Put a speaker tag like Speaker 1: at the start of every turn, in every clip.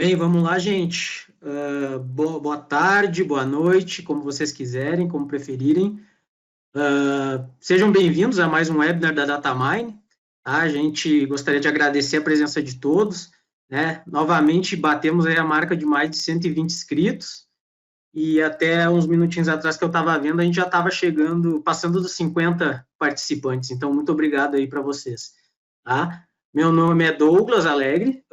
Speaker 1: Bem, vamos lá, gente. Boa tarde, boa noite, como vocês quiserem, como preferirem. Sejam bem-vindos a mais um webinar da Datamine. Tá? A gente gostaria de agradecer a presença de todos. Né? Novamente, batemos aí a marca de mais de 120 inscritos. E até uns minutinhos atrás que eu estava vendo, a gente já estava chegando, passando dos 50 participantes. Então, muito obrigado aí para vocês. Tá? Meu nome é Douglas Alegre,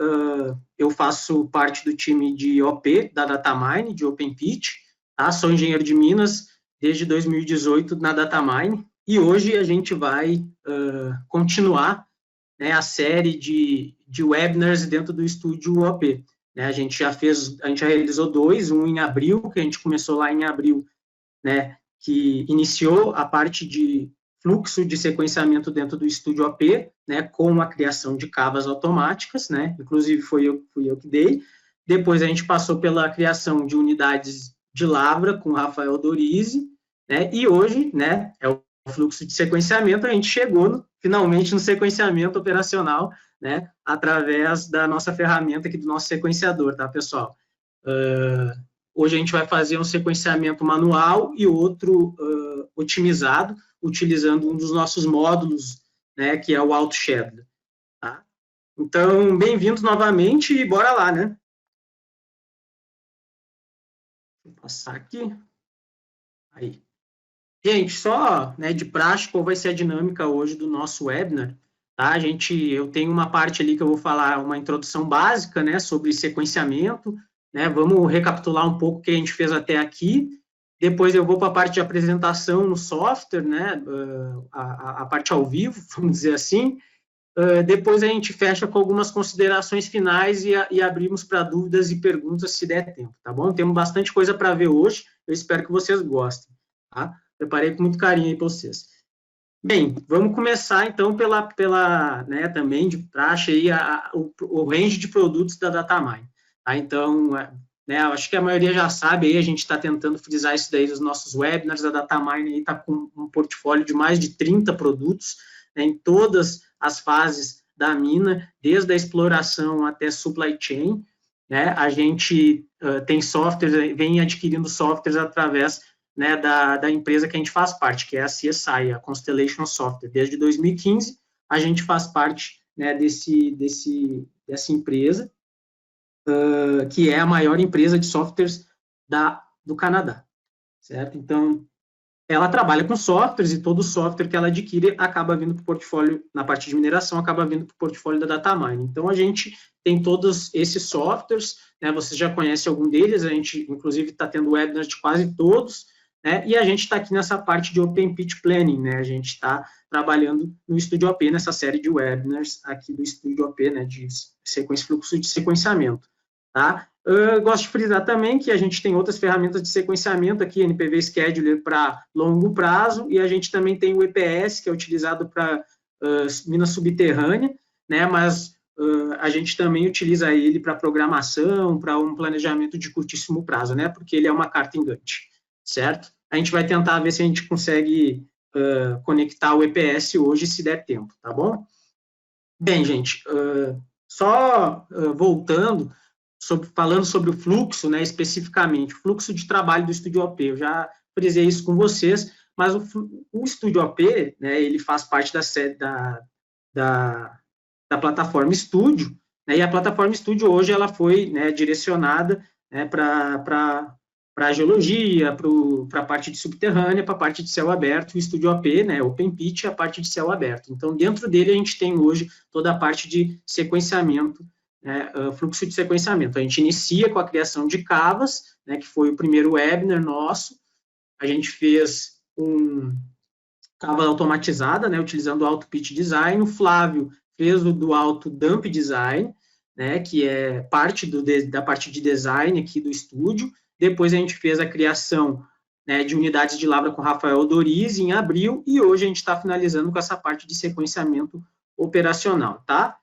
Speaker 1: eu faço parte do time de OP da Datamine, de OpenPitch, tá? Sou engenheiro de Minas desde 2018 na Datamine, e hoje a gente vai continuar, né, a série de webinars dentro do estúdio OP. Né? A gente já realizou dois, um em abril, que a gente começou lá em abril, né, que iniciou a parte de fluxo de sequenciamento dentro do estúdio OP, né, com a criação de cavas automáticas, né, inclusive fui eu que dei. Depois a gente passou pela criação de unidades de Lavra com Rafael Dorizzi, né, e hoje, né, é o fluxo de sequenciamento, a gente chegou finalmente no sequenciamento operacional, né, através da nossa ferramenta aqui do nosso sequenciador, tá, pessoal? Hoje a gente vai fazer um sequenciamento manual e outro otimizado, utilizando um dos nossos módulos, né, que é o AutoShadow. Tá? Então, bem-vindos novamente e bora lá, né? Vou passar aqui. Aí. Gente, só, né, de praxe, qual vai ser a dinâmica hoje do nosso webinar? Tá? Eu tenho uma parte ali que eu vou falar, uma introdução básica, né, sobre sequenciamento, né, vamos recapitular um pouco o que a gente fez até aqui, depois eu vou para a parte de apresentação no software, né, a parte ao vivo, vamos dizer assim, depois a gente fecha com algumas considerações finais e abrimos para dúvidas e perguntas se der tempo, tá bom? Temos bastante coisa para ver hoje, eu espero que vocês gostem, tá? Preparei com muito carinho aí para vocês. Bem, vamos começar então pela né, também de praxe aí o range de produtos da Datamine. Tá? Então, né, acho que a maioria já sabe aí, a gente está tentando frisar isso daí nos nossos webinars, a Datamine está com um portfólio de mais de 30 produtos, né, em todas as fases da mina, desde a exploração até supply chain, né, a gente tem softwares, vem adquirindo softwares através, né, da empresa que a gente faz parte, que é a CSI, a Constellation Software. Desde 2015, a gente faz parte, né, dessa empresa, que é a maior empresa de softwares do Canadá, certo? Então, ela trabalha com softwares e todo software que ela adquire acaba vindo para o portfólio, na parte de mineração, acaba vindo para o portfólio da Datamine. Então, a gente tem todos esses softwares, né, vocês já conhecem algum deles, a gente, inclusive, está tendo webinars de quase todos, né, e a gente está aqui nessa parte de Open Pitch Planning, né, a gente está trabalhando no Estúdio OP, nessa série de webinars aqui do Estúdio OP, né, de fluxo de sequenciamento, tá? Eu gosto de frisar também que a gente tem outras ferramentas de sequenciamento aqui, NPV Scheduler para longo prazo, e a gente também tem o EPS, que é utilizado para mina subterrânea, né, mas a gente também utiliza ele para programação, para um planejamento de curtíssimo prazo, né, porque ele é uma carta em Gantt, certo? A gente vai tentar ver se a gente consegue conectar o EPS hoje, se der tempo, tá bom? Bem, gente, só voltando, falando sobre o fluxo, né, especificamente, o fluxo de trabalho do Estúdio OP, eu já frisei isso com vocês, mas o Estúdio OP, né, ele faz parte da plataforma Estúdio, né, e a plataforma Estúdio hoje ela foi, né, direcionada, né, para a geologia, para a parte de subterrânea, para a parte de céu aberto, o Estúdio OP, né, Open Pitch, a parte de céu aberto. Então, dentro dele, a gente tem hoje toda a parte de sequenciamento, né, fluxo de sequenciamento. A gente inicia com a criação de cavas, né, que foi o primeiro webinar nosso. A gente fez cava automatizada, né, utilizando o Auto Pitch Design. O Flávio fez o do Auto Dump Design, né, que é parte da parte de design aqui do estúdio. Depois a gente fez a criação, né, de unidades de Lavra com Rafael Dorizzi em abril, e hoje a gente está finalizando com essa parte de sequenciamento operacional, tá?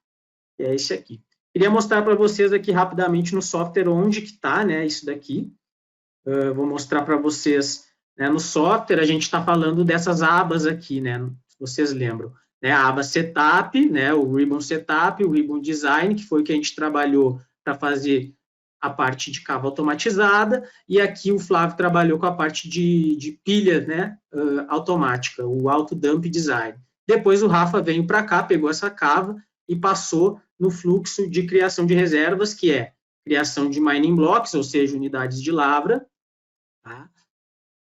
Speaker 1: É esse aqui. Queria mostrar para vocês aqui rapidamente no software onde que está, né, isso daqui. Vou mostrar para vocês, né, no software, a gente está falando dessas abas aqui, né, se vocês lembram. Né, a aba Setup, né, o Ribbon Setup, o Ribbon Design, que foi o que a gente trabalhou para fazer a parte de cava automatizada, e aqui o Flávio trabalhou com a parte de pilha, né, automática, o Auto Dump Design. Depois o Rafa veio para cá, pegou essa cava e passou no fluxo de criação de reservas, que é criação de mining blocks, ou seja, unidades de lavra, tá?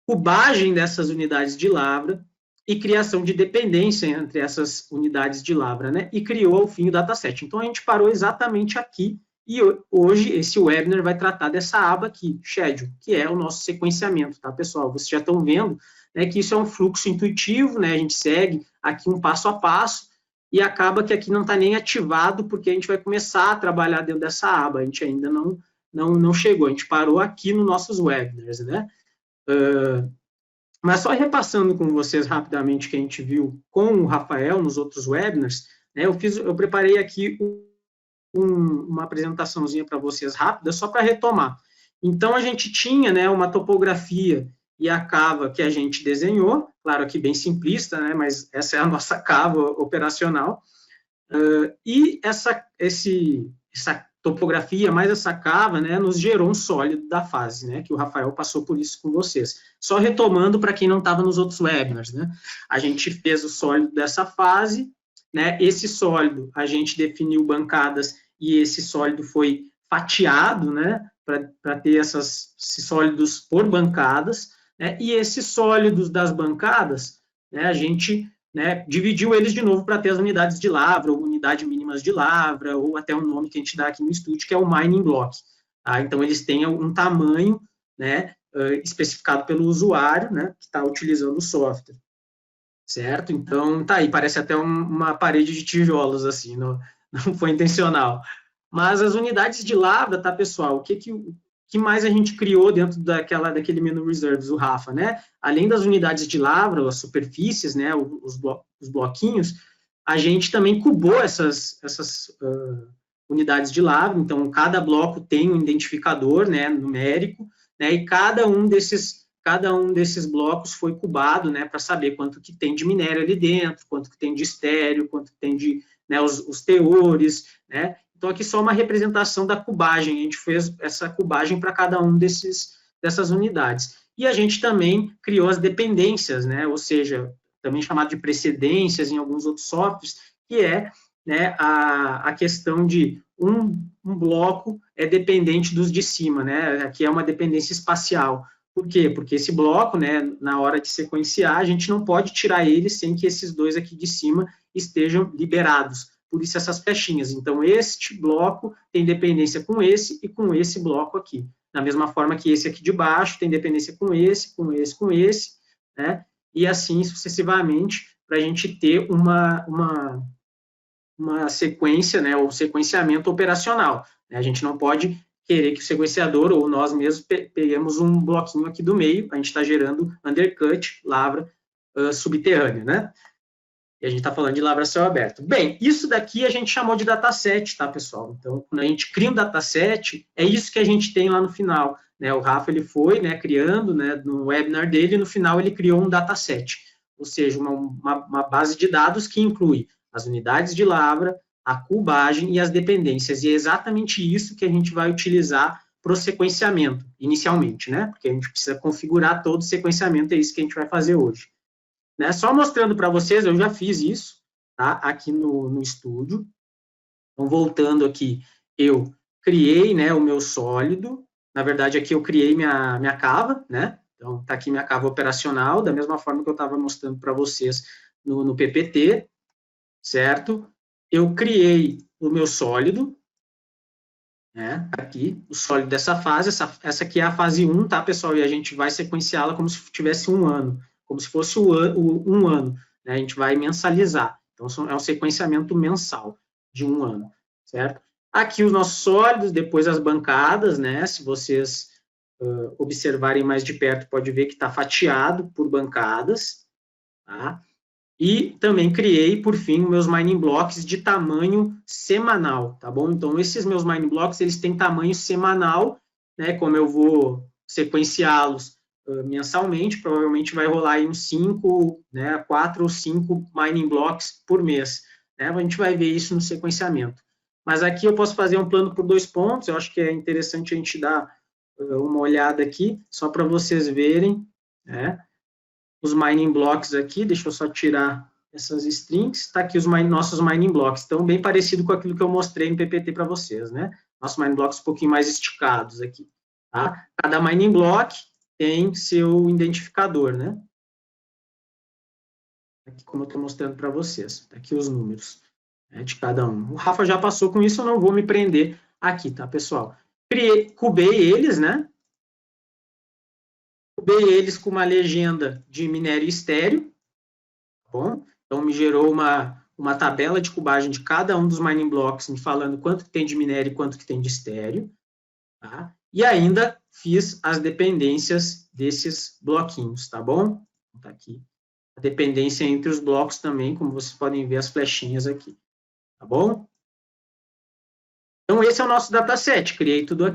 Speaker 1: Cubagem dessas unidades de lavra e criação de dependência entre essas unidades de lavra, né? E criou, ao fim, o dataset. Então, a gente parou exatamente aqui, e hoje esse webinar vai tratar dessa aba aqui, Schedule, que é o nosso sequenciamento, tá, pessoal? Vocês já estão vendo, né, que isso é um fluxo intuitivo, né? A gente segue aqui um passo a passo, e acaba que aqui não está nem ativado, porque a gente vai começar a trabalhar dentro dessa aba, a gente ainda não chegou, a gente parou aqui nos nossos webinars, né? Mas só repassando com vocês rapidamente o que a gente viu com o Rafael nos outros webinars, né, eu preparei aqui uma apresentaçãozinha para vocês rápida, só para retomar. Então, a gente tinha, né, uma topografia e a cava que a gente desenhou, claro, aqui bem simplista, né, mas essa é a nossa cava operacional, e essa topografia mais essa cava, né, nos gerou um sólido da fase, né, que o Rafael passou por isso com vocês. Só retomando para quem não estava nos outros webinars, né, a gente fez o sólido dessa fase, né, esse sólido a gente definiu bancadas e esse sólido foi fatiado, né, para ter esses sólidos por bancadas, né, e esses sólidos das bancadas, né, a gente, né, dividiu eles de novo para ter as unidades de lavra, ou unidades mínimas de lavra, ou até um nome que a gente dá aqui no estúdio, que é o mining block. Tá? Então, eles têm um tamanho, né, especificado pelo usuário, né, que está utilizando o software. Certo? Então, tá aí, parece até uma parede de tijolos, assim, não foi intencional. Mas as unidades de lavra, tá, pessoal, o que mais a gente criou dentro daquele menu reserves, o Rafa, né? Além das unidades de lavra, as superfícies, né, os bloquinhos, a gente também cubou essas unidades de lavra, então cada bloco tem um identificador, né, numérico, né, e cada um desses blocos foi cubado, né, para saber quanto que tem de minério ali dentro, quanto que tem de estéreo, quanto que tem de, né, os teores, né. Então, aqui só uma representação da cubagem, a gente fez essa cubagem para cada um dessas unidades. E a gente também criou as dependências, né, ou seja, também chamado de precedências em alguns outros softwares, que é, né, a questão de um bloco é dependente dos de cima, né, aqui é uma dependência espacial. Por quê? Porque esse bloco, né, na hora de sequenciar, a gente não pode tirar ele sem que esses dois aqui de cima estejam liberados. Por isso essas flechinhas. Então, este bloco tem dependência com esse e com esse bloco aqui. Da mesma forma que esse aqui de baixo tem dependência com esse, né? E assim sucessivamente, para a gente ter uma sequência, né, ou sequenciamento operacional. A gente não pode querer que o sequenciador ou nós mesmos peguemos um bloquinho aqui do meio, a gente está gerando undercut, lavra subterrânea, né? E a gente está falando de lavra a céu aberto. Bem, isso daqui a gente chamou de dataset, tá, pessoal? Então, quando a gente cria um dataset, é isso que a gente tem lá no final. Né? O Rafa, ele foi, né, criando, né, no webinar dele, e no final ele criou um dataset, ou seja, uma base de dados que inclui as unidades de lavra, a cubagem e as dependências. E é exatamente isso que a gente vai utilizar para o sequenciamento, inicialmente, né? Porque a gente precisa configurar todo o sequenciamento, é isso que a gente vai fazer hoje. Né? Só mostrando para vocês, eu já fiz isso, tá? Aqui no estúdio. Então, voltando aqui, eu criei, né, o meu sólido. Na verdade, aqui eu criei minha cava, né? Então, está aqui minha cava operacional, da mesma forma que eu estava mostrando para vocês no PPT, certo? Eu criei o meu sólido, né? Aqui, o sólido dessa fase, essa aqui é a fase 1, tá, pessoal? E a gente vai sequenciá-la como se tivesse um ano, como se fosse um ano, né? A gente vai mensalizar. Então, é um sequenciamento mensal de um ano, certo? Aqui os nossos sólidos, depois as bancadas, né? Se vocês observarem mais de perto, pode ver que está fatiado por bancadas, tá? E também criei, por fim, meus mining blocks de tamanho semanal, tá bom? Então, esses meus mining blocks, eles têm tamanho semanal, né? Como eu vou sequenciá-los mensalmente, provavelmente vai rolar aí uns 4 ou 5 mining blocks por mês, né? A gente vai ver isso no sequenciamento. Mas aqui eu posso fazer um plano por 2 pontos, eu acho que é interessante a gente dar uma olhada aqui, só para vocês verem, né? Os mining blocks aqui, deixa eu só tirar essas strings, está aqui os nossos mining blocks, então bem parecido com aquilo que eu mostrei no PPT para vocês, né? Nossos mining blocks um pouquinho mais esticados aqui, tá? Cada mining block tem seu identificador, né? Aqui como eu estou mostrando para vocês, tá aqui os números, né, de cada um. O Rafa já passou com isso, eu não vou me prender aqui, tá, pessoal? Cubei eles, né? Cubei eles com uma legenda de minério estéreo, tá bom? Então, me gerou uma tabela de cubagem de cada um dos mining blocks, me falando quanto que tem de minério e quanto que tem de estéreo, tá? E ainda fiz as dependências desses bloquinhos, tá bom? Tá aqui. A dependência entre os blocos também, como vocês podem ver as flechinhas aqui, tá bom? Então, esse é o nosso dataset. Criei tudo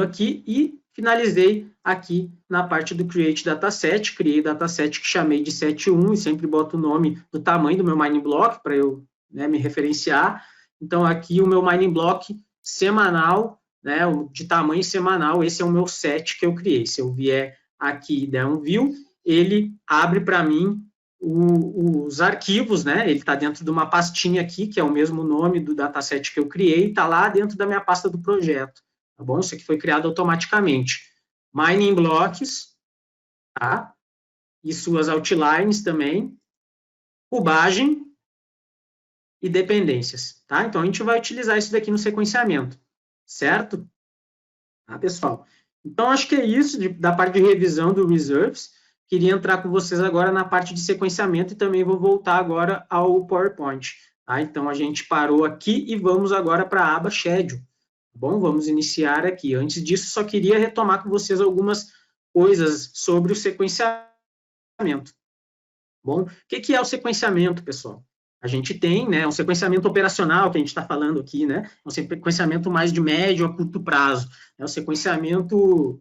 Speaker 1: aqui e finalizei aqui na parte do Create Dataset. Criei o dataset que chamei de set1 e sempre boto o nome do tamanho do meu mining block para eu, né, me referenciar. Então, aqui o meu mining block semanal, né, de tamanho semanal, esse é o meu set que eu criei. Se eu vier aqui e der um view, ele abre para mim os arquivos, né? Ele está dentro de uma pastinha aqui, que é o mesmo nome do dataset que eu criei, está lá dentro da minha pasta do projeto, tá bom? Isso aqui foi criado automaticamente. Mining blocks, tá? E suas outlines também, cubagem e dependências, tá? Então, a gente vai utilizar isso daqui no sequenciamento, certo? Tá, pessoal? Então, acho que é isso da parte de revisão do Reserves. Queria entrar com vocês agora na parte de sequenciamento e também vou voltar agora ao PowerPoint. Tá? Então, a gente parou aqui e vamos agora para a aba Schedule. Tá bom? Vamos iniciar aqui. Antes disso, só queria retomar com vocês algumas coisas sobre o sequenciamento. Bom, o que é o sequenciamento, pessoal? A gente tem, né, um sequenciamento operacional que a gente está falando aqui, né? Um sequenciamento mais de médio a curto prazo. É um sequenciamento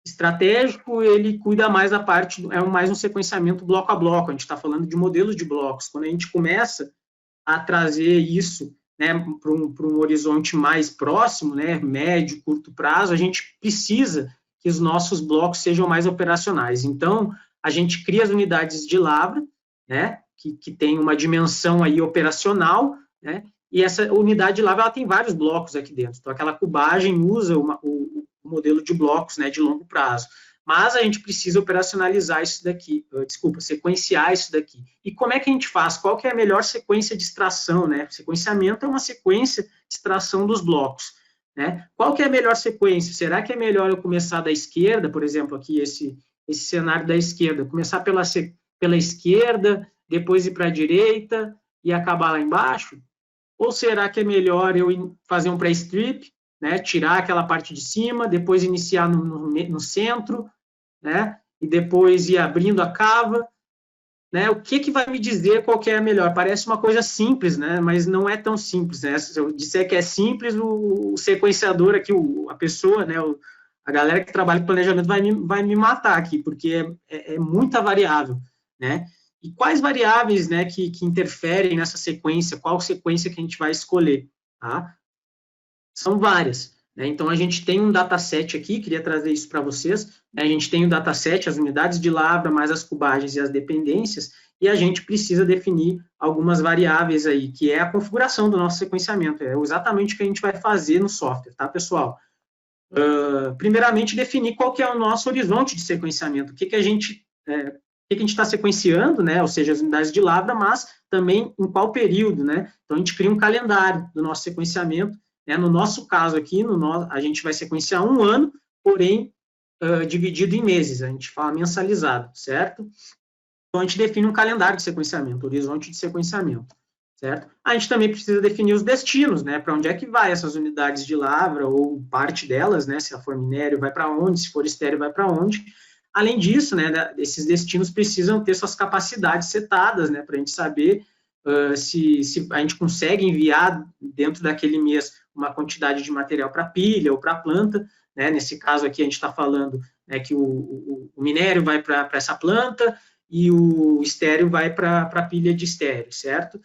Speaker 1: estratégico, ele cuida mais da parte, é mais um sequenciamento bloco a bloco, a gente está falando de modelos de blocos. Quando a gente começa a trazer isso, né, para um horizonte mais próximo, né, médio, curto prazo, a gente precisa que os nossos blocos sejam mais operacionais. Então, a gente cria as unidades de lavra, né, que tem uma dimensão aí operacional, né, e essa unidade de lavra ela tem vários blocos aqui dentro. Então, aquela cubagem usa o modelo de blocos, né, de longo prazo. Mas a gente precisa operacionalizar isso daqui, sequenciar isso daqui. E como é que a gente faz? Qual que é a melhor sequência de extração, né? Sequenciamento é uma sequência de extração dos blocos, né? Qual que é a melhor sequência? Será que é melhor eu começar da esquerda, por exemplo, aqui esse cenário da esquerda, começar pela esquerda, depois ir para a direita e acabar lá embaixo? Ou será que é melhor eu fazer um pré-strip, né, tirar aquela parte de cima, depois iniciar no centro, né, e depois ir abrindo a cava, né, o que vai me dizer qual que é a melhor? Parece uma coisa simples, né, mas não é tão simples, né, se eu disser que é simples, o sequenciador aqui, a pessoa, né, a galera que trabalha com planejamento vai me matar aqui, porque é muita variável, né, e quais variáveis, né, que interferem nessa sequência, qual sequência que a gente vai escolher, tá? São várias, né? Então, a gente tem um dataset aqui, queria trazer isso para vocês, né? A gente tem o dataset, as unidades de lavra, mais as cubagens e as dependências, e a gente precisa definir algumas variáveis aí, que é a configuração do nosso sequenciamento, é exatamente o que a gente vai fazer no software, tá, pessoal? Primeiramente, definir qual que é o nosso horizonte de sequenciamento, o que a gente está sequenciando, né, ou seja, as unidades de lavra, mas também em qual período, né? Então, a gente cria um calendário do nosso sequenciamento. No nosso caso aqui, a gente vai sequenciar um ano, porém, dividido em meses, a gente fala mensalizado, certo? Então, a gente define um calendário de sequenciamento, horizonte de sequenciamento, certo? A gente também precisa definir os destinos, né? Para onde é que vai essas unidades de lavra, ou parte delas, né? Se for minério, vai para onde, se for estéreo, vai para onde. Além disso, né, esses destinos precisam ter suas capacidades setadas, né? Para a gente saber se a gente consegue enviar dentro daquele mês uma quantidade de material para pilha ou para planta, né? Nesse caso aqui a gente está falando, né, que o minério vai para essa planta e o estéreo vai para a pilha de estéreo, certo?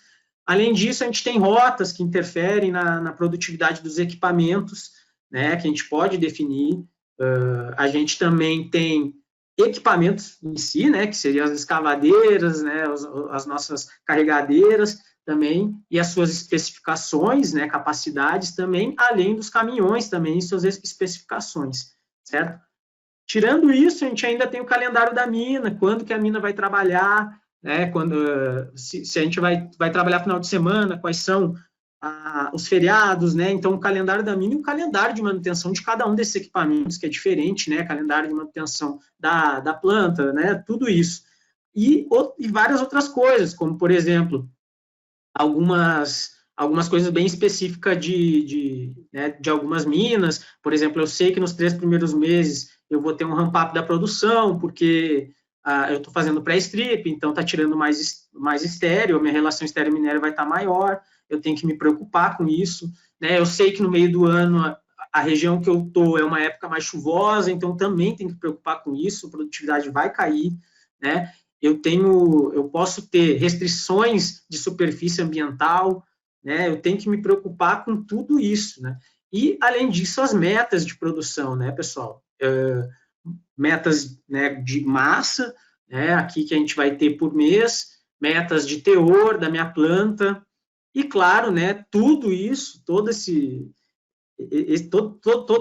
Speaker 1: Além disso, a gente tem rotas que interferem na produtividade dos equipamentos, né, que a gente pode definir. A gente também tem equipamentos em si, né, que seriam as escavadeiras, né, as nossas carregadeiras também, e as suas especificações, né, capacidades também, além dos caminhões também e suas especificações, certo? Tirando isso, a gente ainda tem o calendário da mina, quando que a mina vai trabalhar, né, quando, se a gente vai trabalhar final de semana, quais são os feriados, né, então o calendário da mina e o calendário de manutenção de cada um desses equipamentos, que é diferente, né, calendário de manutenção da planta, né, tudo isso. E várias outras coisas, como, por exemplo, algumas coisas bem específicas né, de algumas minas. Por exemplo, eu sei que nos 3 primeiros meses eu vou ter um ramp-up da produção, porque eu estou fazendo pré-strip, então está tirando mais estéreo, minha relação estéreo-minério vai estar maior, eu tenho que me preocupar com isso. Né? Eu sei que no meio do ano a região que eu estou é uma época mais chuvosa, então também tenho que preocupar com isso, a produtividade vai cair, né? Eu posso ter restrições de superfície ambiental, né? Eu tenho que me preocupar com tudo isso, né? E, além disso, as metas de produção, né, pessoal? Metas, né, de massa, né, aqui que a gente vai ter por mês, metas de teor da minha planta, e, claro, né, tudo isso, toda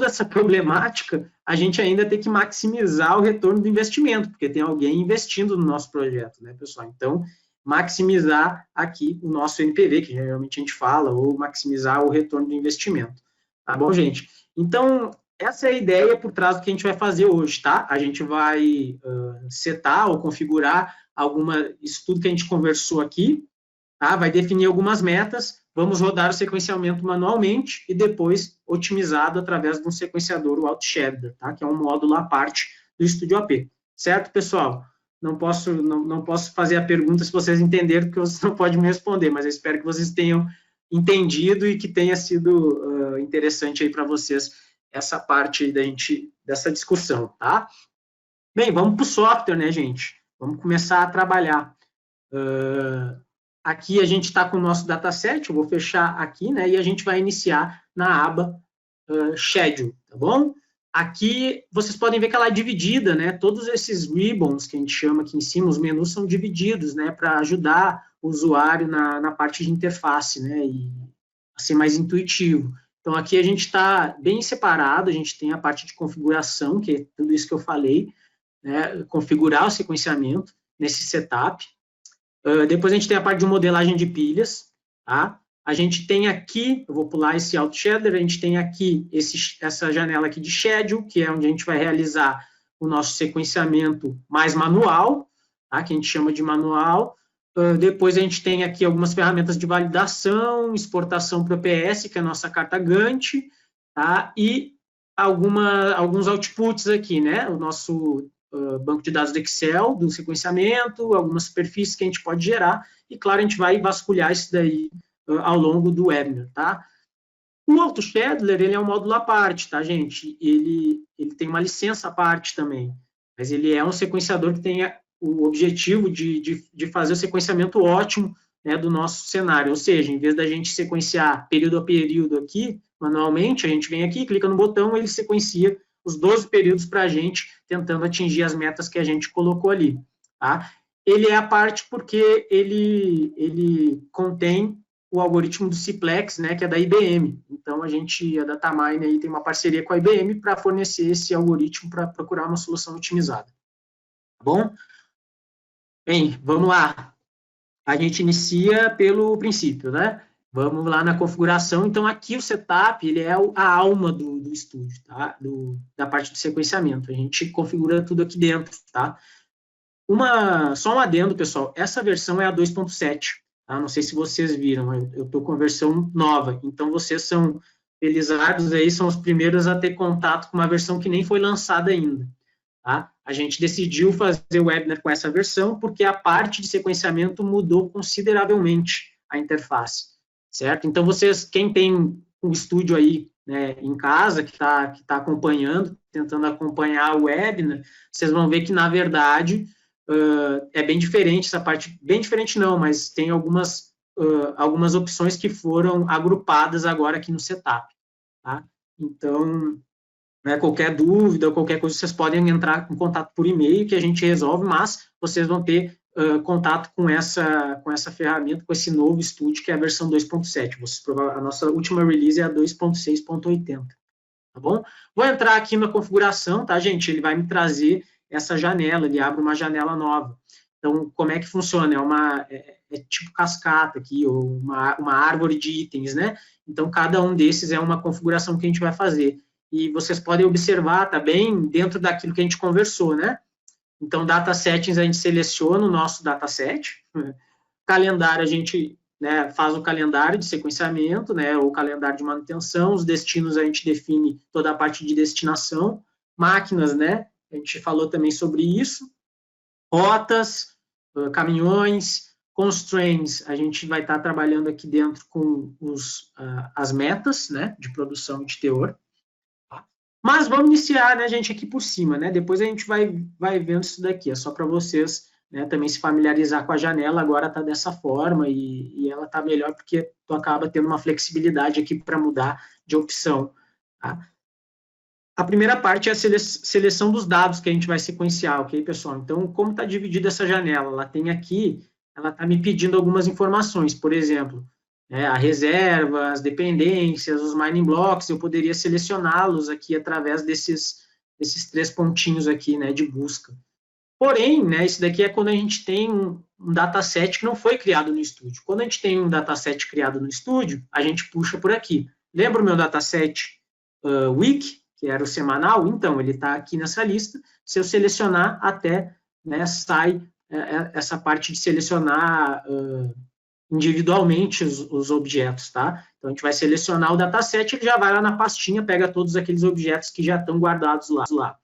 Speaker 1: essa problemática, a gente ainda tem que maximizar o retorno do investimento, porque tem alguém investindo no nosso projeto, né, pessoal? Então, maximizar aqui o nosso NPV, que geralmente a gente fala, ou maximizar o retorno do investimento. Tá bom, gente? Então, essa é a ideia por trás do que a gente vai fazer hoje, tá? A gente vai setar ou configurar isso tudo que a gente conversou aqui, tá? Vai definir algumas metas, vamos rodar o sequenciamento manualmente e depois otimizado através de um sequenciador, o AutoShader, tá? Que é um módulo à parte do Studio AP. Certo, pessoal? Não posso fazer a pergunta se vocês entenderam, porque vocês não podem me responder, mas eu espero que vocês tenham entendido e que tenha sido interessante aí para vocês essa parte dessa discussão, tá? Bem, vamos para o software, né, gente? Vamos começar a trabalhar. Aqui a gente está com o nosso dataset, eu vou fechar aqui, né, e a gente vai iniciar na aba Schedule, tá bom? Aqui vocês podem ver que ela é dividida, né, todos esses ribbons que a gente chama aqui em cima, os menus são divididos, né, para ajudar o usuário na parte de interface, né, e a ser mais intuitivo. Então, aqui a gente está bem separado, a gente tem a parte de configuração, que é tudo isso que eu falei, né, configurar o sequenciamento nesse setup. Depois a gente tem a parte de modelagem de pilhas, tá? A gente tem aqui, eu vou pular esse AutoShader, a gente tem aqui essa janela aqui de Schedule, que é onde a gente vai realizar o nosso sequenciamento mais manual, tá? Que a gente chama de manual. Depois a gente tem aqui algumas ferramentas de validação, exportação para o EPS, que é a nossa carta Gantt, tá? E alguns outputs aqui, né? O nosso banco de dados do Excel, do sequenciamento, algumas superfícies que a gente pode gerar, e claro, a gente vai vasculhar isso daí ao longo do webinar, tá? O AutoShader, ele é um módulo à parte, tá, gente? Ele tem uma licença à parte também, mas ele é um sequenciador que tem o objetivo de fazer o sequenciamento ótimo, né, do nosso cenário, ou seja, em vez da gente sequenciar período a período aqui, manualmente, a gente vem aqui, clica no botão, ele sequencia os 12 períodos para a gente, tentando atingir as metas que a gente colocou ali, tá? Ele é a parte porque ele contém o algoritmo do Ciplex, né, que é da IBM. Então, a Datamine aí tem uma parceria com a IBM para fornecer esse algoritmo para procurar uma solução otimizada. Tá bom? Bem, vamos lá. A gente inicia pelo princípio, né? Vamos lá na configuração. Então, aqui o setup, ele é a alma do estúdio, tá? Da parte de sequenciamento. A gente configura tudo aqui dentro, tá? Só um adendo, pessoal. Essa versão é a 2.7, tá? Não sei se vocês viram, eu estou com a versão nova. Então, vocês são felizardos aí, são os primeiros a ter contato com uma versão que nem foi lançada ainda, tá? A gente decidiu fazer o webinar com essa versão porque a parte de sequenciamento mudou consideravelmente a interface, certo? Então, quem tem um estúdio aí, né, em casa, que tá acompanhando, tentando acompanhar o webinar, vocês vão ver que, na verdade, é bem diferente essa parte, bem diferente não, mas tem algumas algumas opções que foram agrupadas agora aqui no setup. Tá? Então, né, qualquer dúvida, qualquer coisa, vocês podem entrar em contato por e-mail que a gente resolve, mas vocês vão ter contato com essa ferramenta, com esse novo Studio, que é a versão 2.7. A nossa última release é a 2.6.80. Tá bom? Vou entrar aqui na configuração, tá, gente? Ele vai me trazer essa janela, ele abre uma janela nova. Então, como é que funciona? É tipo cascata aqui, ou uma árvore de itens, né? Então, cada um desses é uma configuração que a gente vai fazer. E vocês podem observar, tá bem dentro daquilo que a gente conversou, né? Então, data settings, a gente seleciona o nosso dataset. Calendário, a gente, né, faz o calendário de sequenciamento, né, ou calendário de manutenção. Os destinos, a gente define toda a parte de destinação. Máquinas, né, a gente falou também sobre isso. Rotas, caminhões, constraints, a gente vai estar trabalhando aqui dentro com as metas, né, de produção de teor. Mas vamos iniciar, né, gente, aqui por cima, né, depois a gente vai vendo isso daqui, é só para vocês, né, também se familiarizar com a janela, agora está dessa forma e ela está melhor porque tu acaba tendo uma flexibilidade aqui para mudar de opção, tá? A primeira parte é a seleção dos dados que a gente vai sequenciar, ok, pessoal? Então, como está dividida essa janela? Ela tem aqui, ela está me pedindo algumas informações, por exemplo, a reserva, as dependências, os mining blocks, eu poderia selecioná-los aqui através desses 3 pontinhos aqui, né, de busca. Porém, né, isso daqui é quando a gente tem um dataset que não foi criado no estúdio. Quando a gente tem um dataset criado no estúdio, a gente puxa por aqui. Lembra o meu dataset week, que era o semanal? Então, ele está aqui nessa lista. Se eu selecionar até, né, sai essa parte de selecionar individualmente os objetos, tá? Então, a gente vai selecionar o dataset, ele já vai lá na pastinha, pega todos aqueles objetos que já estão guardados lá.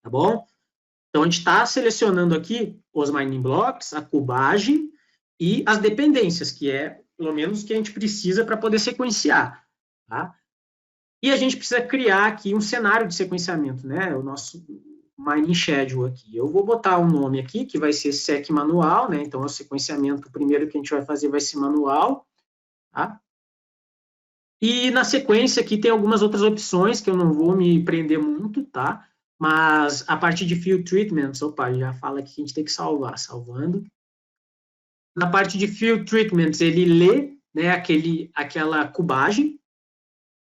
Speaker 1: Tá bom? Então, a gente está selecionando aqui os mining blocks, a cubagem e as dependências, que é, pelo menos, o que a gente precisa para poder sequenciar, tá? E a gente precisa criar aqui um cenário de sequenciamento, né? O nosso mining schedule aqui. Eu vou botar um nome aqui, que vai ser sec manual, né? Então, o sequenciamento, o primeiro que a gente vai fazer vai ser manual, tá? E na sequência aqui tem algumas outras opções que eu não vou me prender muito, tá? Mas a parte de field treatments, opa, já fala aqui que a gente tem que salvar, salvando. Na parte de field treatments, ele lê, né, aquela cubagem,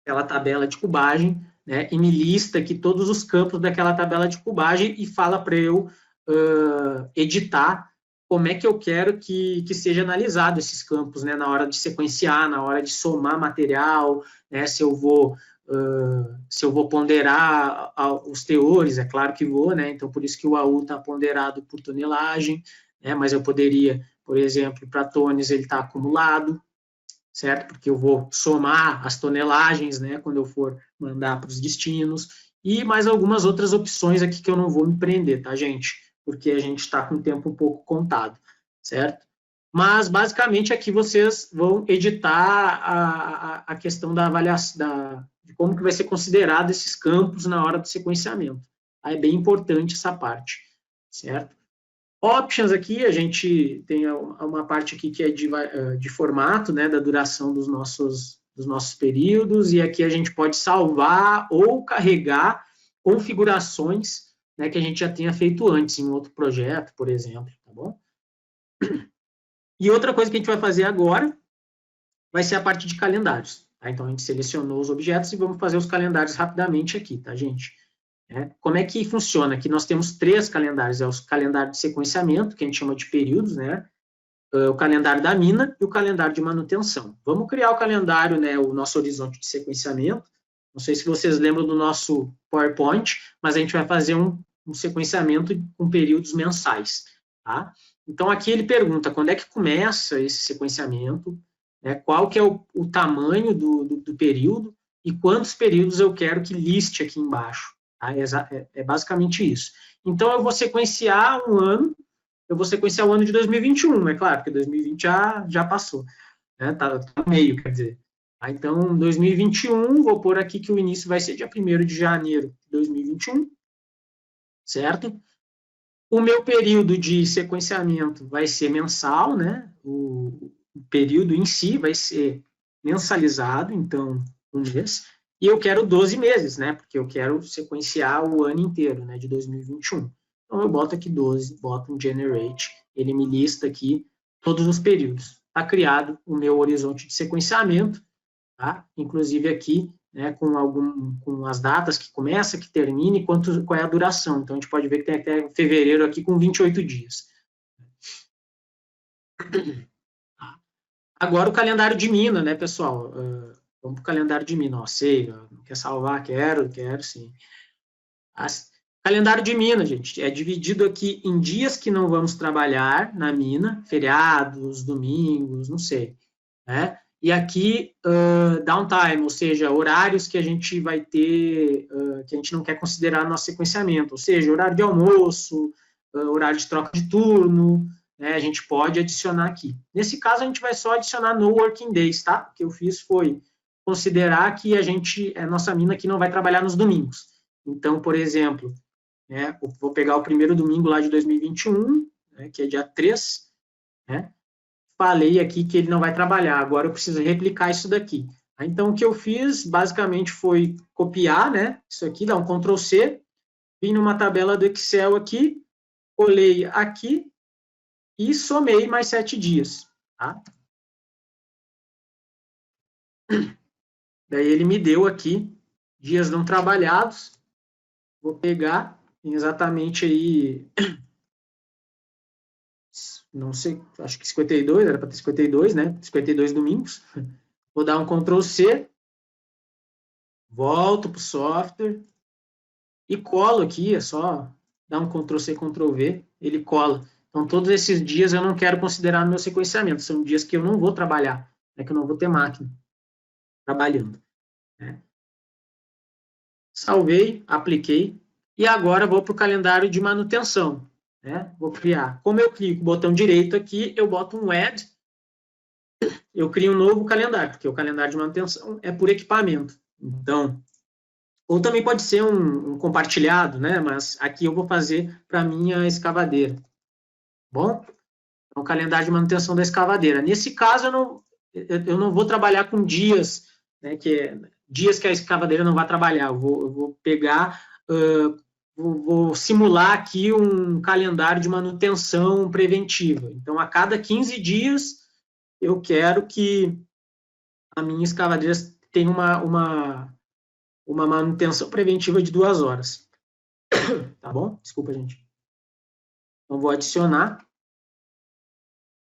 Speaker 1: aquela tabela de cubagem, né, e me lista aqui todos os campos daquela tabela de cubagem e fala para eu editar como é que eu quero que seja analisado esses campos, né, na hora de sequenciar, na hora de somar material, né, se eu vou ponderar os teores, é claro que vou, né, então por isso que o AU está ponderado por tonelagem, né, mas eu poderia, por exemplo, para tones ele está acumulado, certo? Porque eu vou somar as tonelagens, né, quando eu for mandar para os destinos, e mais algumas outras opções aqui que eu não vou me prender, tá, gente? Porque a gente está com o tempo um pouco contado, certo? Mas, basicamente, aqui vocês vão editar a questão da avaliação, de como que vai ser considerado esses campos na hora do sequenciamento. É bem importante essa parte, certo? Options aqui, a gente tem uma parte aqui que é de formato, né, da duração dos nossos períodos, e aqui a gente pode salvar ou carregar configurações, né, que a gente já tenha feito antes em outro projeto, por exemplo, tá bom? E outra coisa que a gente vai fazer agora vai ser a parte de calendários, tá? Então, a gente selecionou os objetos e vamos fazer os calendários rapidamente aqui, tá, gente? Como é que funciona? Aqui nós temos 3 calendários, é o calendário de sequenciamento, que a gente chama de períodos, né? O calendário da mina e o calendário de manutenção. Vamos criar o calendário, né, o nosso horizonte de sequenciamento. Não sei se vocês lembram do nosso PowerPoint, mas a gente vai fazer um sequenciamento com períodos mensais, tá? Então, aqui ele pergunta quando é que começa esse sequenciamento, né, qual que é o tamanho do período e quantos períodos eu quero que liste aqui embaixo. Tá? É basicamente isso. Então, eu vou sequenciar um ano, eu vou sequenciar o ano de 2021, é claro, porque 2020 já passou, né? Tá no meio, quer dizer. Tá? Então, 2021, vou pôr aqui que o início vai ser dia 1º de janeiro de 2021, certo? O meu período de sequenciamento vai ser mensal, né? período em si vai ser mensalizado, então, um mês, e eu quero 12 meses, né? Porque eu quero sequenciar o ano inteiro, né? De 2021. Então, eu boto aqui 12, boto um generate, ele me lista aqui todos os períodos. Está criado o meu horizonte de sequenciamento, tá? Inclusive aqui, né, com as datas que começa, que termina e qual é a duração. Então, a gente pode ver que tem até fevereiro aqui com 28 dias. Agora o calendário de mina, né, pessoal? Vamos para o calendário de mina. Ó, sei, quer salvar? Quero sim. Calendário de mina, gente, é dividido aqui em dias que não vamos trabalhar na mina, feriados, domingos, não sei, né? E aqui, downtime, ou seja, horários que a gente vai ter, que a gente não quer considerar no nosso sequenciamento, ou seja, horário de almoço, horário de troca de turno, né? A gente pode adicionar aqui. Nesse caso, a gente vai só adicionar no working days, tá? O que eu fiz foi considerar que a nossa mina aqui não vai trabalhar nos domingos. Então, por exemplo, né, vou pegar o primeiro domingo lá de 2021, né, que é dia 3, né? Falei aqui que ele não vai trabalhar, agora eu preciso replicar isso daqui. Então, o que eu fiz, basicamente, foi copiar, né, isso aqui, dar um Ctrl+C, vim numa tabela do Excel aqui, colei aqui e somei mais 7 dias. Tá? Daí ele me deu aqui dias não trabalhados, vou pegar exatamente aí, não sei, acho que 52, era para ter 52, né? 52 domingos. Vou dar um Ctrl+C, volto para o software e colo aqui, é só dar um Ctrl+C, Ctrl+V, ele cola. Então, todos esses dias eu não quero considerar no meu sequenciamento, são dias que eu não vou trabalhar, né? Que eu não vou ter máquina trabalhando. Né? Salvei, apliquei, e agora vou para o calendário de manutenção. Né? Vou criar. Como eu clico o botão direito aqui, eu boto um add, eu crio um novo calendário, porque o calendário de manutenção é por equipamento. Então, ou também pode ser um compartilhado, né? Mas aqui eu vou fazer para a minha escavadeira. Bom? Então, o calendário de manutenção da escavadeira. Nesse caso, eu não vou trabalhar com dias, né, dias que a escavadeira não vai trabalhar. Eu vou pegar, vou simular aqui um calendário de manutenção preventiva. Então, a cada 15 dias, eu quero que a minha escavadeira tenha uma manutenção preventiva de 2 horas. Tá bom? Desculpa, gente. Então, vou adicionar.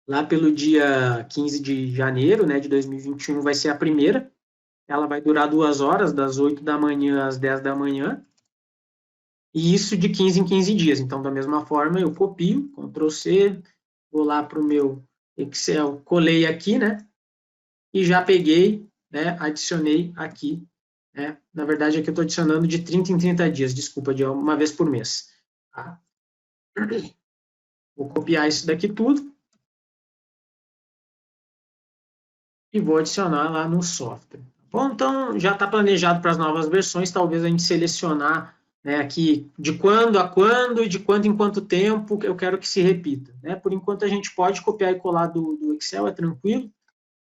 Speaker 1: Lá pelo dia 15 de janeiro, né, de 2021, vai ser a primeira. Ela vai durar 2 horas, das 8 da manhã às 10 da manhã. E isso de 15 em 15 dias. Então, da mesma forma, eu copio, Ctrl+C, vou lá para o meu Excel, colei aqui, né? E já peguei, né, adicionei aqui. Né? Na verdade, aqui eu estou adicionando de 30 em 30 dias, desculpa, de uma vez por mês. Tá? Vou copiar isso daqui tudo. E vou adicionar lá no software. Bom, então já está planejado para as novas versões, talvez a gente selecionar, né, aqui de quando a quando e de quanto em quanto tempo eu quero que se repita. Né? Por enquanto a gente pode copiar e colar do Excel, é tranquilo,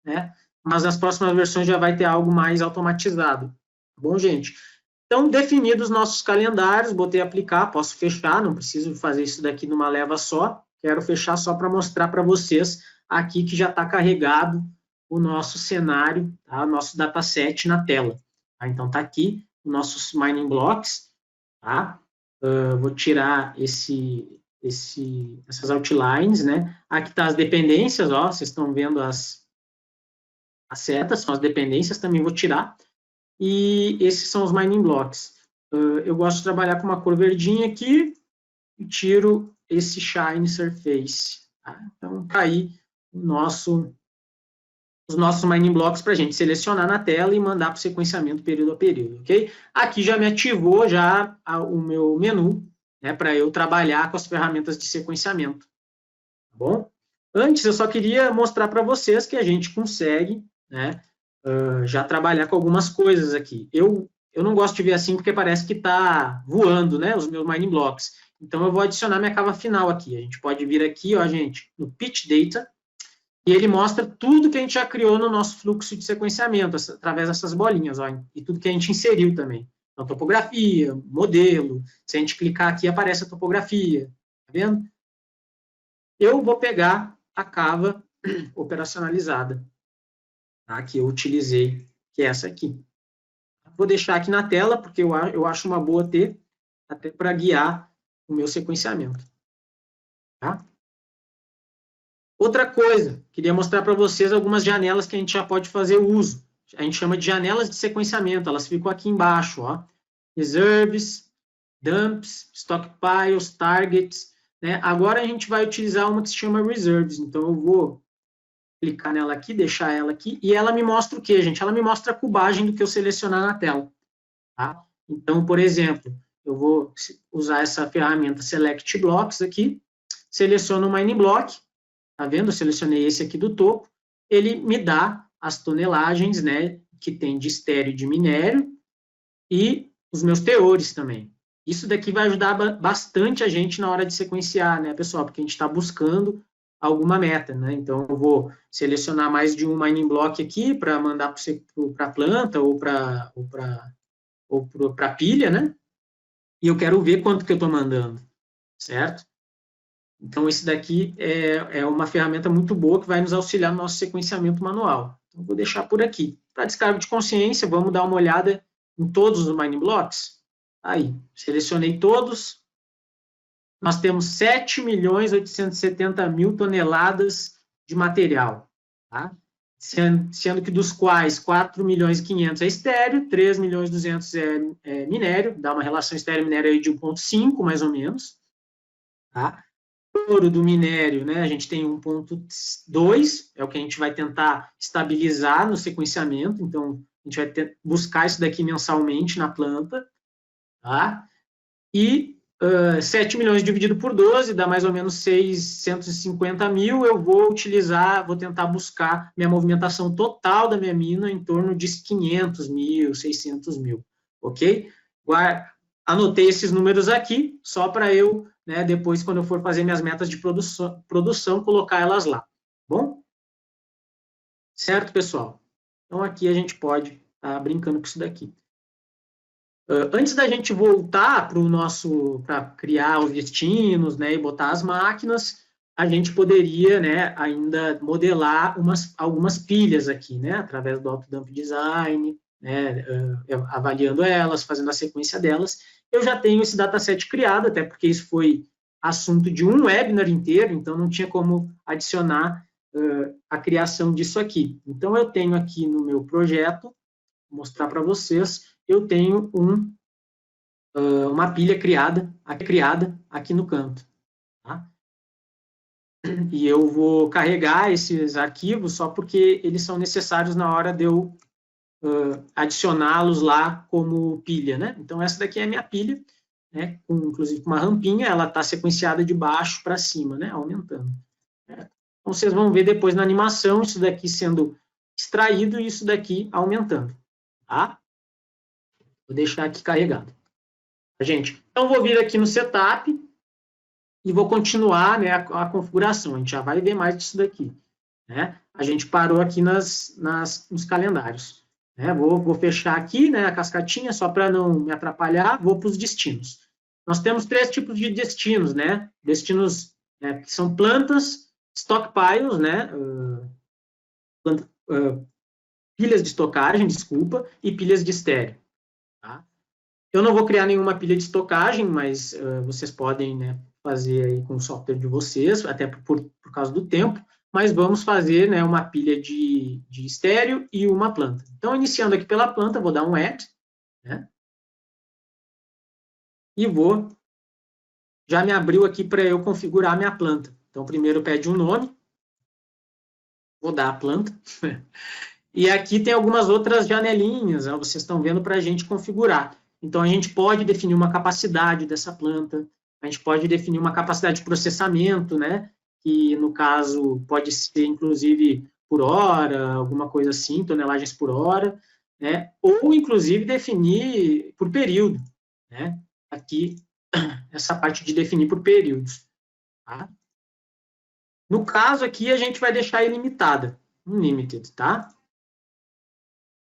Speaker 1: né? Mas nas próximas versões já vai ter algo mais automatizado. Tá bom, gente? Então, definidos os nossos calendários, botei aplicar, posso fechar, não preciso fazer isso daqui numa leva só, quero fechar só para mostrar para vocês aqui que já está carregado o nosso cenário, tá? O nosso dataset na tela. Tá? Então, está aqui os nossos mining blocks. Tá? Vou tirar essas outlines. Né? Aqui está as dependências, ó, vocês estão vendo as setas, são as dependências, também vou tirar. E esses são os mining blocks. Eu gosto de trabalhar com uma cor verdinha aqui e tiro esse shine surface. Tá? Então, tá aí os nossos mining blocks para a gente selecionar na tela e mandar para o sequenciamento período a período, ok? Aqui já me ativou já o meu menu, né, para eu trabalhar com as ferramentas de sequenciamento, tá bom? Antes, eu só queria mostrar para vocês que a gente consegue, né, já trabalhar com algumas coisas aqui. Eu não gosto de ver assim porque parece que está voando, né, os meus mining blocks. Então, eu vou adicionar minha cava final aqui. A gente pode vir aqui, ó, gente, no Pitch Data, E ele mostra tudo que a gente já criou no nosso fluxo de sequenciamento, através dessas bolinhas, ó, e tudo que a gente inseriu também. Então, topografia, modelo, se a gente clicar aqui, aparece a topografia, tá vendo? Eu vou pegar a Cava operacionalizada, tá, que eu utilizei, que é essa aqui. Vou deixar aqui na tela, porque eu acho uma boa ter, até para guiar o meu sequenciamento. Tá? Outra coisa, queria mostrar para vocês algumas janelas que a gente já pode fazer uso. A gente chama de janelas de sequenciamento, elas ficam aqui embaixo, ó. Reserves, dumps, stockpiles, targets, né? Agora a gente vai utilizar uma que se chama reserves, então eu vou clicar nela aqui, deixar ela aqui, e ela me mostra o que, gente? Ela me mostra a cubagem do que eu selecionar na tela, tá? Então, por exemplo, eu vou usar essa ferramenta Select Blocks aqui, seleciono o Mine Block, tá vendo? Eu selecionei esse aqui do topo, ele me dá as tonelagens, né, que tem de estéreo de minério e os meus teores também. Isso daqui vai ajudar bastante a gente na hora de sequenciar, né, pessoal? Porque a gente está buscando alguma meta, né? Então, eu vou selecionar mais de um mining block aqui para mandar para a planta ou para a pilha, né? E eu quero ver quanto que eu estou mandando, certo? Então, esse daqui é uma ferramenta muito boa que vai nos auxiliar no nosso sequenciamento manual. Então, vou deixar por aqui. Para descarga de consciência, vamos dar uma olhada em todos os mining blocks. Aí, selecionei todos. Nós temos 7.870.000 toneladas de material, tá? Sendo que dos quais 4.500.000 é estéreo, 3.200.000 é minério, dá uma relação estéreo-minério aí de 1,5, mais ou menos, tá? Ouro do minério, né, a gente tem 1,2, é o que a gente vai tentar estabilizar no sequenciamento, então a gente vai buscar isso daqui mensalmente na planta, tá? E 7 milhões dividido por 12 dá mais ou menos 650 mil, eu vou tentar buscar minha movimentação total da minha mina em torno de 500 mil, 600 mil, ok? Anotei esses números aqui, só para eu, né, depois, quando eu for fazer minhas metas de produção, colocar elas lá, tá bom? Certo, pessoal? Então, aqui a gente pode estar brincando com isso daqui. Antes da gente voltar para criar os destinos, né, e botar as máquinas, a gente poderia, né, ainda modelar algumas pilhas aqui, né, através do Autodump Design, né, avaliando elas, fazendo a sequência delas. Eu já tenho esse dataset criado, até porque isso foi assunto de um webinar inteiro, então não tinha como adicionar a criação disso aqui. Então, eu tenho aqui no meu projeto, vou mostrar para vocês, eu tenho uma pilha criada aqui no canto. Tá? E eu vou carregar esses arquivos só porque eles são necessários na hora de eu adicioná-los lá como pilha, né? Então, essa daqui é a minha pilha, né? Inclusive com uma rampinha, ela está sequenciada de baixo para cima, né? Aumentando. Então, vocês vão ver depois na animação isso daqui sendo extraído e isso daqui aumentando, tá? Vou deixar aqui carregado. Gente, então vou vir aqui no setup e vou continuar, né, a configuração. A gente já vai ver mais disso daqui, né? A gente parou aqui nos calendários. Né? Vou fechar aqui, né, a cascatinha, só para não me atrapalhar, vou para os destinos. Nós temos 3 tipos de destinos, né? Destinos que são plantas, stockpiles, né? Pilhas de estocagem, desculpa, e pilhas de estéreo. Tá? Eu não vou criar nenhuma pilha de estocagem, mas vocês podem, né, fazer aí com o software de vocês, até por causa do tempo, mas vamos fazer, né, uma pilha de estéreo e uma planta. Então, iniciando aqui pela planta, vou dar um add, né, e já me abriu aqui para eu configurar a minha planta. Então, primeiro pede um nome, vou dar a planta, e aqui tem algumas outras janelinhas, né, vocês estão vendo para a gente configurar. Então, a gente pode definir uma capacidade dessa planta, a gente pode definir uma capacidade de processamento, né, que, no caso, pode ser, inclusive, por hora, alguma coisa assim, tonelagens por hora, né, ou, inclusive, definir por período, né, aqui, essa parte de definir por períodos, tá? No caso aqui, a gente vai deixar ilimitada, unlimited, tá?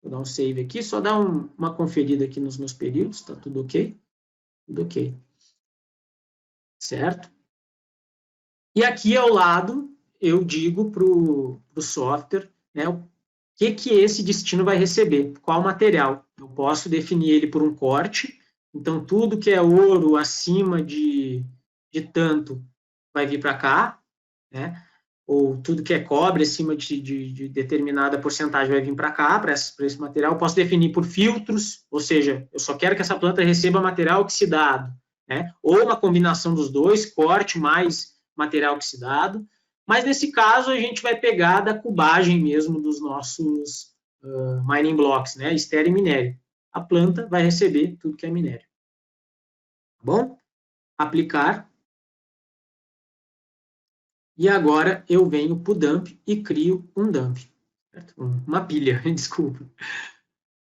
Speaker 1: Vou dar um save aqui, só dar uma conferida aqui nos meus períodos, tá tudo ok? Tudo ok. Certo? E aqui ao lado, eu digo para o software, né, o que esse destino vai receber, qual material. Eu posso definir ele por um corte, então tudo que é ouro acima de tanto vai vir para cá, né? Ou tudo que é cobre acima de determinada porcentagem vai vir para cá, para esse material. Eu posso definir por filtros, ou seja, eu só quero que essa planta receba material oxidado, né? Ou uma combinação dos dois, corte mais material oxidado. Mas nesse caso a gente vai pegar da cubagem mesmo dos nossos mining blocks, né? Estéreo e minério. A planta vai receber tudo que é minério. Tá bom? Aplicar. E agora eu venho para o dump e crio um dump. Certo? Uma pilha, desculpa.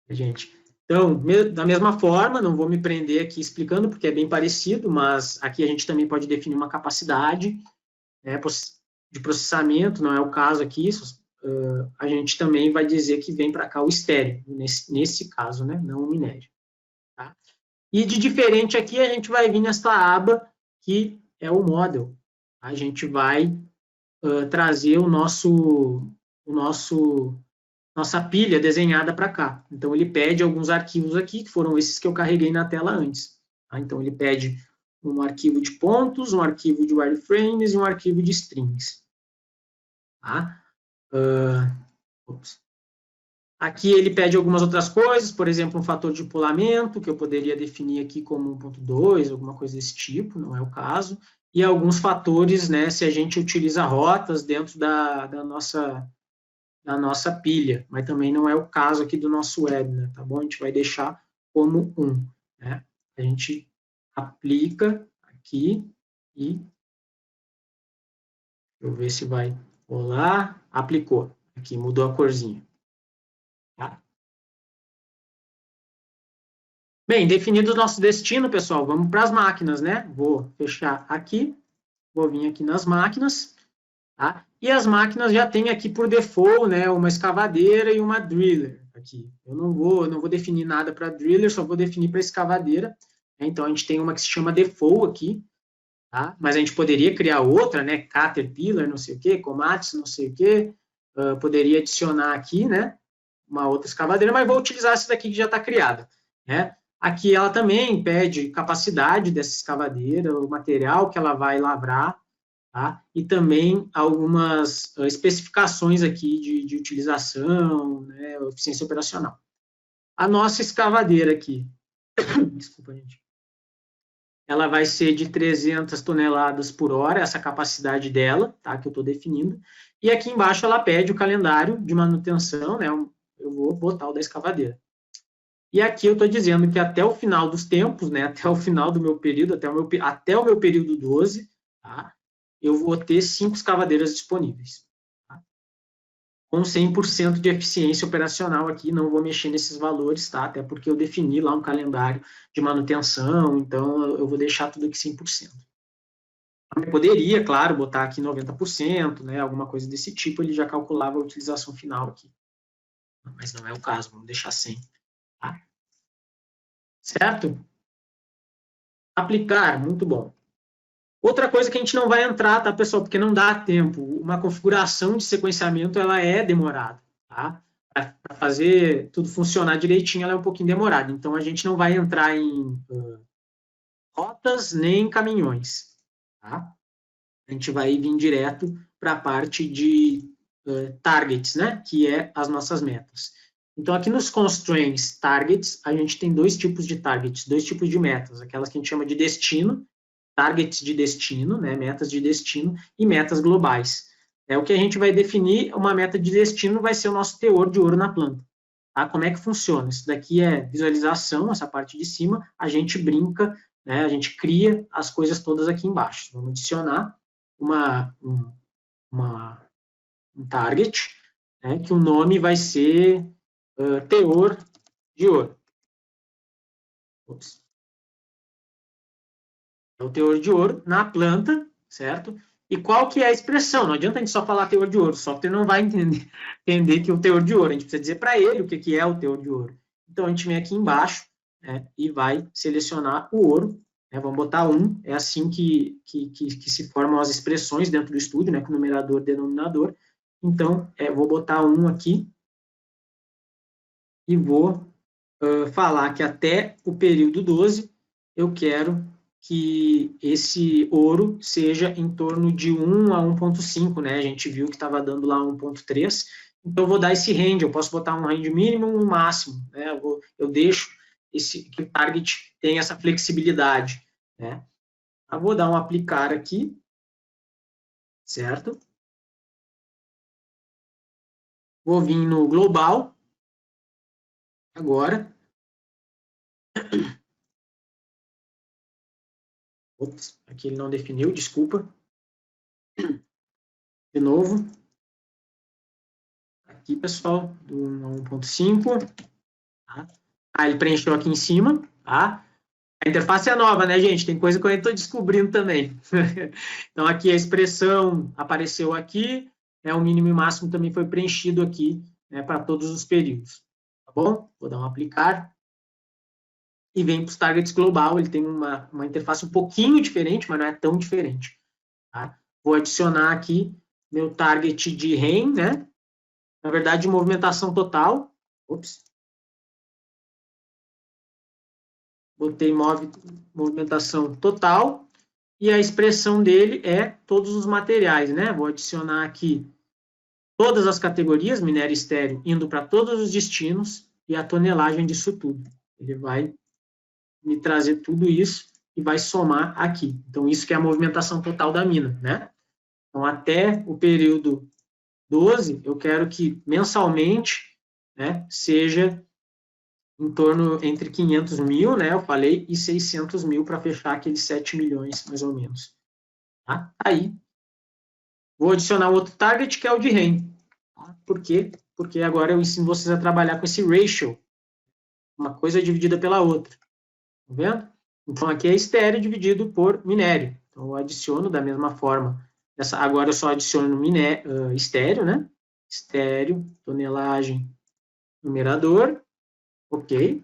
Speaker 1: Gente. Então, da mesma forma, não vou me prender aqui explicando, porque é bem parecido, mas aqui a gente também pode definir uma capacidade, né, de processamento, não é o caso aqui, a gente também vai dizer que vem para cá o estéreo, nesse caso, né, não o minério. Tá? E de diferente aqui, a gente vai vir nessa aba que é o model. A gente vai trazer nossa pilha desenhada para cá. Então, ele pede alguns arquivos aqui, que foram esses que eu carreguei na tela antes. Tá? Então, ele pede um arquivo de pontos, um arquivo de wireframes e um arquivo de strings. Tá? Aqui ele pede algumas outras coisas, por exemplo, um fator de polamento, que eu poderia definir aqui como 1.2, alguma coisa desse tipo, não é o caso. E alguns fatores, né, se a gente utiliza rotas dentro da nossa pilha, mas também não é o caso aqui do nosso webinar, tá bom? A gente vai deixar como 1, né? A gente aplica aqui e deixa eu ver se vai rolar. Aplicou. Aqui mudou a corzinha. Tá? Bem, definido o nosso destino, pessoal, vamos para as máquinas, né? Vou fechar aqui, vou vir aqui nas máquinas, tá? E as máquinas já tem aqui por default, né, uma escavadeira e uma driller aqui. Eu não vou definir nada para driller, só vou definir para escavadeira. Né? Então a gente tem uma que se chama default aqui, tá? Mas a gente poderia criar outra, né? Caterpillar, não sei o quê, Komatsu, não sei o quê. Poderia adicionar aqui, né? Uma outra escavadeira, mas vou utilizar essa daqui que já está criada, né? Aqui ela também pede capacidade dessa escavadeira, o material que ela vai lavrar, tá? E também algumas especificações aqui de utilização, né? Eficiência operacional. A nossa escavadeira aqui, desculpa, gente, ela vai ser de 300 toneladas por hora, essa capacidade dela, tá? Que eu estou definindo. E aqui embaixo ela pede o calendário de manutenção, né? Eu vou botar o da escavadeira. E aqui eu estou dizendo que até o final dos tempos, né, até o final do meu período, até o meu período 12, tá, eu vou ter 5 escavadeiras disponíveis. Tá? Com 100% de eficiência operacional aqui, não vou mexer nesses valores, tá? Até porque eu defini lá um calendário de manutenção, então eu vou deixar tudo aqui 100%. Eu poderia, claro, botar aqui 90%, né, alguma coisa desse tipo, ele já calculava a utilização final aqui. Mas não é o caso, vamos deixar 100%. Tá? Certo? Aplicar, muito bom. Outra coisa que a gente não vai entrar, tá, pessoal? Porque não dá tempo. Uma configuração de sequenciamento, ela é demorada, tá? Para fazer tudo funcionar direitinho, ela é um pouquinho demorada. Então, a gente não vai entrar em rotas nem caminhões, tá? A gente vai vir direto para a parte de targets, né? Que é as nossas metas. Então, aqui nos constraints targets, a gente tem dois tipos de targets, dois tipos de metas. Aquelas que a gente chama de destino, targets de destino, né, metas de destino e metas globais. É o que a gente vai definir, uma meta de destino vai ser o nosso teor de ouro na planta. Tá? Como é que funciona? Isso daqui é visualização, essa parte de cima, a gente brinca, né, a gente cria as coisas todas aqui embaixo. Vamos adicionar um target, né, que o nome vai ser teor de ouro. Ops. É o teor de ouro na planta, certo? E qual que é a expressão? Não adianta a gente só falar teor de ouro, o software não vai entender que é o teor de ouro, a gente precisa dizer para ele o que é o teor de ouro. Então, a gente vem aqui embaixo, né, e vai selecionar o ouro, né, vamos botar 1, é assim que se formam as expressões dentro do estúdio, né, com numerador e denominador. Então, vou botar 1 aqui, e vou falar que até o período 12, eu quero que esse ouro seja em torno de 1 a 1.5, né? A gente viu que estava dando lá 1.3, então eu vou dar esse range, eu posso botar um range mínimo e um máximo, né? Eu deixo que o target tenha essa flexibilidade, né? Eu vou dar um aplicar aqui, certo? Vou vir no global, agora. Ops, aqui ele não definiu, desculpa. De novo. Aqui, pessoal, do 1 a 1.5. Tá? Ele preencheu aqui em cima. Tá? A interface é nova, né, gente? Tem coisa que eu estou descobrindo também. Então, aqui a expressão apareceu aqui. O mínimo e máximo também foi preenchido aqui, né, para todos os períodos. Tá bom? Vou dar um aplicar. E vem para os targets global. Ele tem uma interface um pouquinho diferente, mas não é tão diferente. Tá? Vou adicionar aqui meu target de REM, né? Na verdade, de movimentação total. Ops. Botei movimentação total. E a expressão dele é todos os materiais, né? Vou adicionar aqui todas as categorias, minério estéreo, indo para todos os destinos e a tonelagem disso tudo. Ele vai me trazer tudo isso e vai somar aqui. Então, isso que é a movimentação total da mina, né? Então, até o período 12, eu quero que mensalmente, né, seja em torno entre 500 mil, né, eu falei, e 600 mil para fechar aqueles 7 milhões, mais ou menos. Tá? Aí, vou adicionar outro target, que é o de REM. Tá? Por quê? Porque agora eu ensino vocês a trabalhar com esse ratio, uma coisa dividida pela outra. Tá vendo? Então, aqui é estéreo dividido por minério. Então, eu adiciono da mesma forma. Agora eu só adiciono estéreo, né? Estéreo, tonelagem, numerador, ok?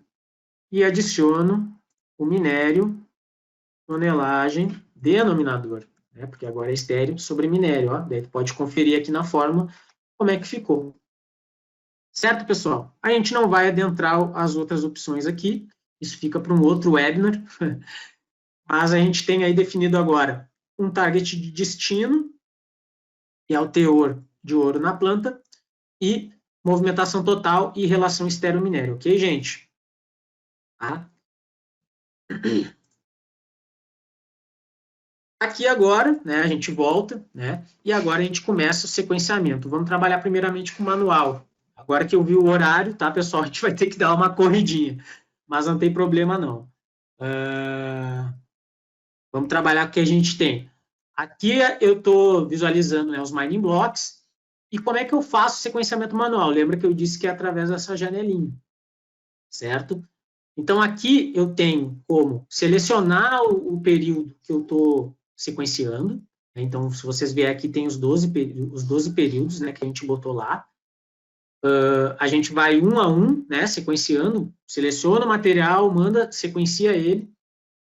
Speaker 1: E adiciono o minério, tonelagem, denominador, né? Porque agora é estéreo sobre minério, ó. Daí pode conferir aqui na fórmula como é que ficou. Certo, pessoal? A gente não vai adentrar as outras opções aqui, isso fica para um outro webinar, mas a gente tem aí definido agora um target de destino, que é o teor de ouro na planta, e movimentação total e relação estéreo-minério, ok, gente? Tá? Aqui agora, né, a gente volta, né, e agora a gente começa o sequenciamento. Vamos trabalhar primeiramente com o manual. Agora que eu vi o horário, tá, pessoal, a gente vai ter que dar uma corridinha, mas não tem problema não. Vamos trabalhar com o que a gente tem. Aqui eu estou visualizando, né, os mining blocks, e como é que eu faço o sequenciamento manual? Lembra que eu disse que é através dessa janelinha, certo? Então, aqui eu tenho como selecionar o período que eu estou sequenciando. Então, se vocês verem aqui, tem os 12 períodos, né, que a gente botou lá. A gente vai um a um, né, sequenciando, seleciona o material, manda, sequencia ele,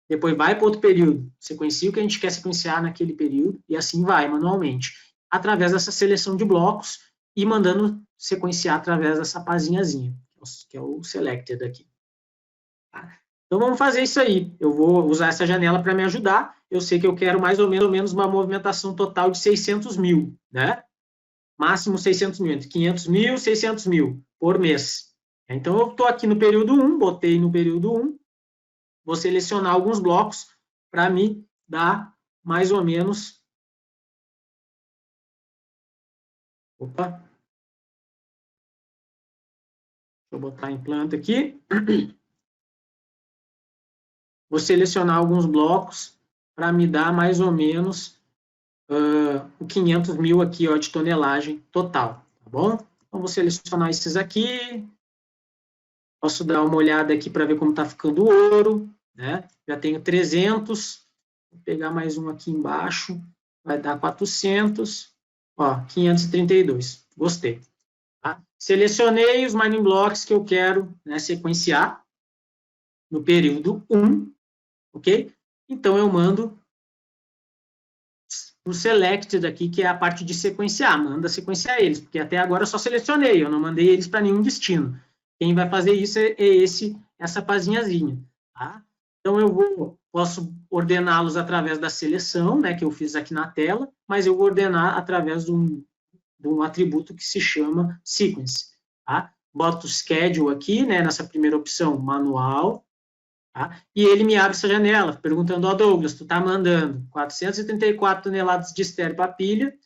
Speaker 1: depois vai para outro período, sequencia o que a gente quer sequenciar naquele período, e assim vai, manualmente, através dessa seleção de blocos e mandando sequenciar através dessa pazinhazinha, que é o selected aqui. Então, vamos fazer isso aí. Eu vou usar essa janela para me ajudar. Eu sei que eu quero mais ou menos uma movimentação total de 600 mil, né? Máximo 600 mil, entre 500 mil e 600 mil por mês. Então, eu estou aqui no período 1, botei no período 1, vou selecionar alguns blocos para me dar mais ou menos... Opa! Deixa eu botar em planta aqui. Vou selecionar alguns blocos para me dar mais ou menos o 500 mil aqui, ó, de tonelagem total, tá bom? Então, vou selecionar esses aqui. Posso dar uma olhada aqui para ver como está ficando o ouro, né? Já tenho 300. Vou pegar mais um aqui embaixo vai dar 400, ó, 532. Gostei. Tá? Selecionei os mining blocks que eu quero, né, sequenciar no período 1, ok? Então, eu mando o selected aqui, que é a parte de sequenciar. Manda sequenciar eles, porque até agora eu só selecionei, eu não mandei eles para nenhum destino. Quem vai fazer isso é essa pazinhazinha. Tá? Então, posso ordená-los através da seleção, né, que eu fiz aqui na tela, mas eu vou ordenar através de um atributo que se chama sequence. Tá? Boto o schedule aqui, né, nessa primeira opção, manual, tá? E ele me abre essa janela, perguntando, ó, Douglas, tu tá mandando 434 toneladas de estéreo para pilha,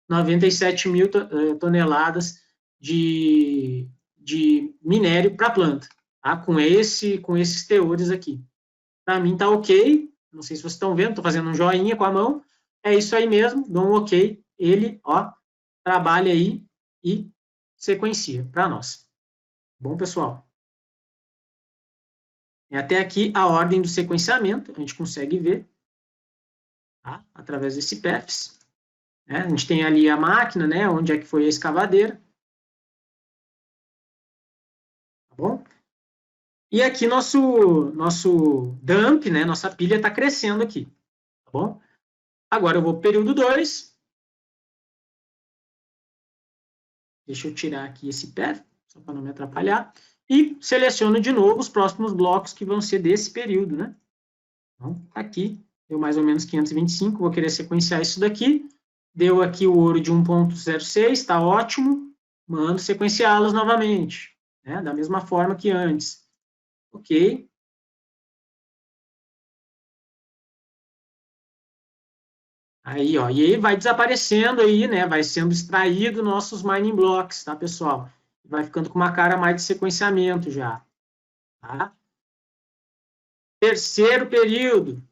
Speaker 1: 97 mil toneladas de minério para planta, tá? Com esses teores aqui. Para mim tá ok, não sei se vocês estão vendo, estou fazendo um joinha com a mão, é isso aí mesmo, dou um ok, ele, ó, trabalha aí e sequencia para nós. Bom, pessoal? Até aqui a ordem do sequenciamento, a gente consegue ver, tá? Através desse paths. Né? A gente tem ali a máquina, né? Onde é que foi a escavadeira. Tá bom? E aqui nosso dump, né? Nossa pilha está crescendo aqui. Tá bom? Agora eu vou para o período 2. Deixa eu tirar aqui esse path, só para não me atrapalhar. E seleciono de novo os próximos blocos que vão ser desse período, né? Então, aqui, deu mais ou menos 525, vou querer sequenciar isso daqui. Deu aqui o ouro de 1.06, está ótimo. Mando sequenciá-los novamente, né? Da mesma forma que antes. Ok. Aí, ó, e aí vai desaparecendo aí, né? Vai sendo extraído nossos mining blocks, tá, pessoal? Vai ficando com uma cara mais de sequenciamento já, tá? Terceiro período.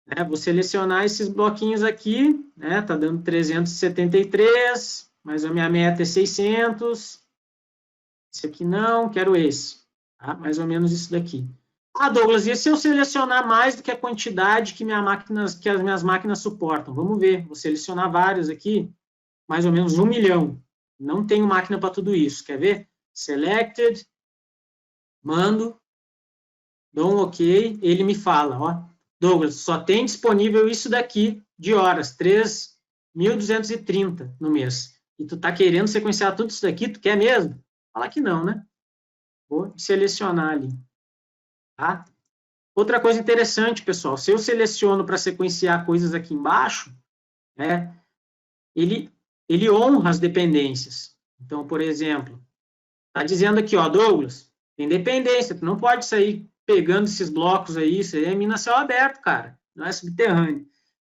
Speaker 1: Né? Vou selecionar esses bloquinhos aqui, né? Tá dando 373, mas a minha meta é 600. Esse aqui não, quero esse. Tá? Mais ou menos isso daqui. Ah, Douglas, e se eu selecionar mais do que a quantidade que as minhas máquinas suportam? Vamos ver, vou selecionar vários aqui, mais ou menos 1 milhão. Não tenho máquina para tudo isso, quer ver? Selected, mando, dou um ok, ele me fala, ó, Douglas, só tem disponível isso daqui de horas, 3.230 no mês. E tu tá querendo sequenciar tudo isso daqui, tu quer mesmo? Fala que não, né? Vou selecionar ali. Tá? Outra coisa interessante, pessoal, se eu seleciono para sequenciar coisas aqui embaixo, né, ele honra as dependências. Então, por exemplo, está dizendo aqui, ó, Douglas, tem dependência, tu não pode sair pegando esses blocos aí, isso aí é mina céu aberto, cara, não é subterrâneo.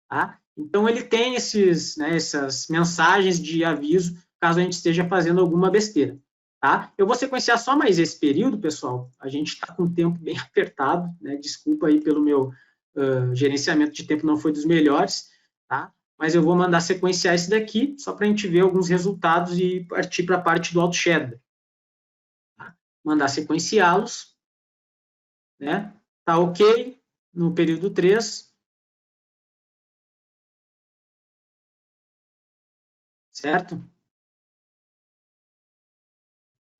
Speaker 1: Tá? Então, ele tem essas mensagens de aviso, caso a gente esteja fazendo alguma besteira. Tá? Eu vou sequenciar só mais esse período, pessoal. A gente está com o tempo bem apertado, né? Desculpa aí pelo meu gerenciamento de tempo, não foi dos melhores, tá? Mas eu vou mandar sequenciar esse daqui, só para a gente ver alguns resultados e partir para a parte do auto-shader. Tá? Mandar sequenciá-los, né? Tá ok no período 3. Certo?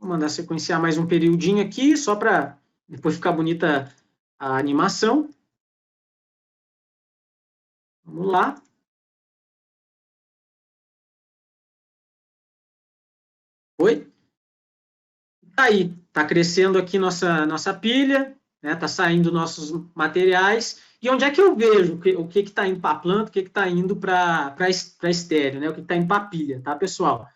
Speaker 1: Vou mandar sequenciar mais um periodinho aqui, só para depois ficar bonita a animação. Vamos lá. Oi? Tá aí, tá crescendo aqui nossa pilha, né? Tá saindo nossos materiais. E onde é que eu vejo o que está indo para a planta, o que está indo para estéreo, né? O que está indo para a pilha, tá, pessoal?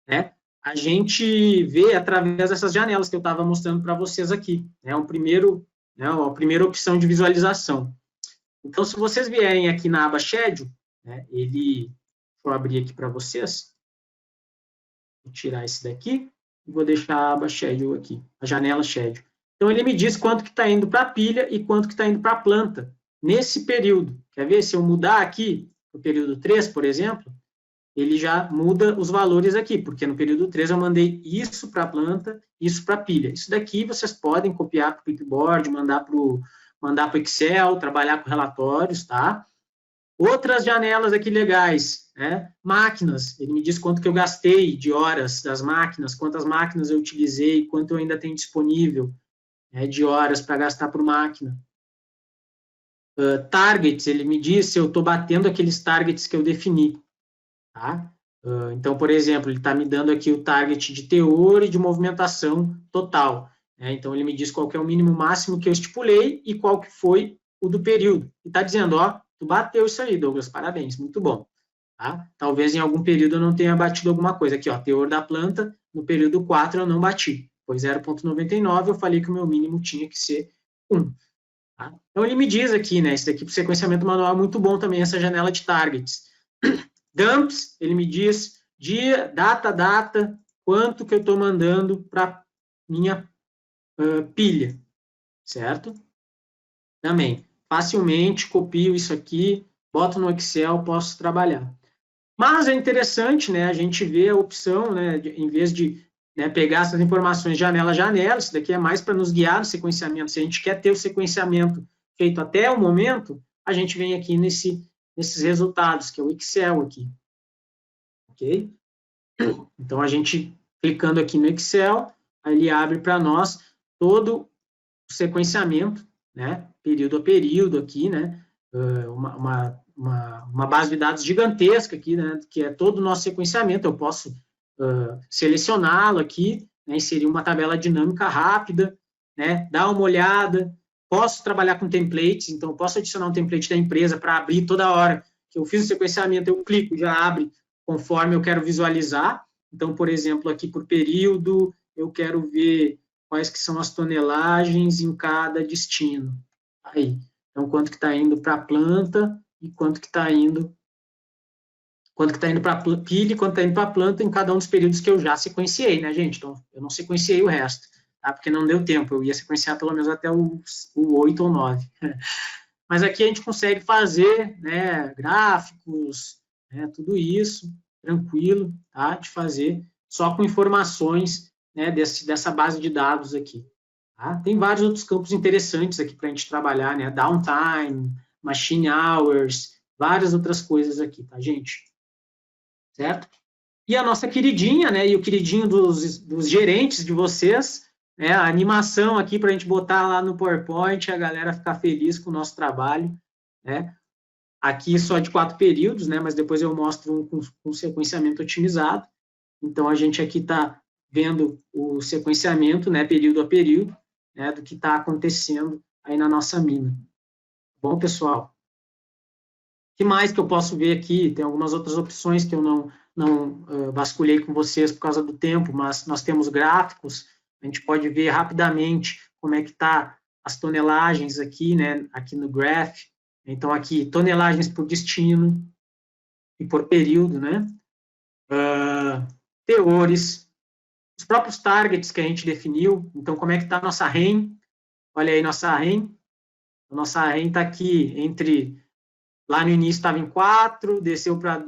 Speaker 1: Né? A gente vê através dessas janelas que eu estava mostrando para vocês aqui. Né? A primeira opção de visualização. Então, se vocês vierem aqui na aba Schedule, né, deixa eu abrir aqui para vocês. Vou tirar esse daqui e vou deixar a aba Schedule aqui, a janela Schedule. Então, ele me diz quanto que está indo para a pilha e quanto que está indo para a planta nesse período. Quer ver? Se eu mudar aqui para o período 3, por exemplo, ele já muda os valores aqui, porque no período 3 eu mandei isso para a planta, isso para a pilha. Isso daqui vocês podem copiar para o Clipboard, mandar para o Excel, trabalhar com relatórios, tá? Outras janelas aqui legais, né? Máquinas, ele me diz quanto que eu gastei de horas das máquinas, quantas máquinas eu utilizei, quanto eu ainda tenho disponível, né, de horas para gastar por máquina. Targets, ele me diz se eu estou batendo aqueles targets que eu defini. Tá? Então, por exemplo, ele está me dando aqui o target de teor e de movimentação total. Né? Então, ele me diz qual que é o mínimo máximo que eu estipulei e qual que foi o do período. E está dizendo, ó, tu bateu isso aí, Douglas, parabéns, muito bom. Tá? Talvez em algum período eu não tenha batido alguma coisa. Aqui, ó, teor da planta, no período 4 eu não bati. Foi 0,99, eu falei que o meu mínimo tinha que ser 1. Tá? Então, ele me diz aqui, né, esse daqui para o sequenciamento manual é muito bom também, essa janela de targets. Dumps, ele me diz dia, data, quanto que eu estou mandando para minha pilha, certo? Também, facilmente copio isso aqui, boto no Excel, posso trabalhar. Mas é interessante, né, a gente ver a opção, né, em vez de, né, pegar essas informações janela a janela, isso daqui é mais para nos guiar no sequenciamento. Se a gente quer ter o sequenciamento feito até o momento, a gente vem aqui nesses resultados, que é o Excel aqui. Ok? Então, a gente, clicando aqui no Excel, aí ele abre para nós todo o sequenciamento, né, período a período aqui, né, uma base de dados gigantesca aqui, né, que é todo o nosso sequenciamento. Eu posso selecioná-lo aqui, né, inserir uma tabela dinâmica rápida, né, dar uma olhada, posso trabalhar com templates, então eu posso adicionar um template da empresa para abrir toda hora que eu fiz o sequenciamento, eu clico, já abre conforme eu quero visualizar. Então, por exemplo, aqui por período, eu quero ver quais que são as tonelagens em cada destino. Aí, então, quanto que está indo para a planta e quanto que está indo para a pilha e quanto está indo para a planta em cada um dos períodos que eu já sequenciei, né, gente? Então, eu não sequenciei o resto, tá? Porque não deu tempo, eu ia sequenciar pelo menos até o 8 ou 9. Mas aqui a gente consegue fazer, né, gráficos, né, tudo isso, tranquilo, tá? De fazer só com informações, né, dessa base de dados aqui. Tá? Tem vários outros campos interessantes aqui para a gente trabalhar, né? Downtime, machine hours, várias outras coisas aqui, tá, gente? Certo? E a nossa queridinha, né? E o queridinho dos gerentes de vocês, né? A animação aqui para a gente botar lá no PowerPoint, a galera ficar feliz com o nosso trabalho, né? Aqui só de 4 períodos, né? Mas depois eu mostro um sequenciamento otimizado. Então, a gente aqui está vendo o sequenciamento, né? Período a período, né? Do que está acontecendo aí na nossa mina. Bom, pessoal? O que mais que eu posso ver aqui? Tem algumas outras opções que eu não vasculhei com vocês por causa do tempo, mas nós temos gráficos, a gente pode ver rapidamente como é que está as tonelagens aqui, né, aqui no graph. Então, aqui, tonelagens por destino e por período, né? Teores, os próprios targets que a gente definiu. Então, como é que está a nossa REM? Olha aí, nossa REM. A nossa REM está aqui entre... Lá no início estava em 4, desceu para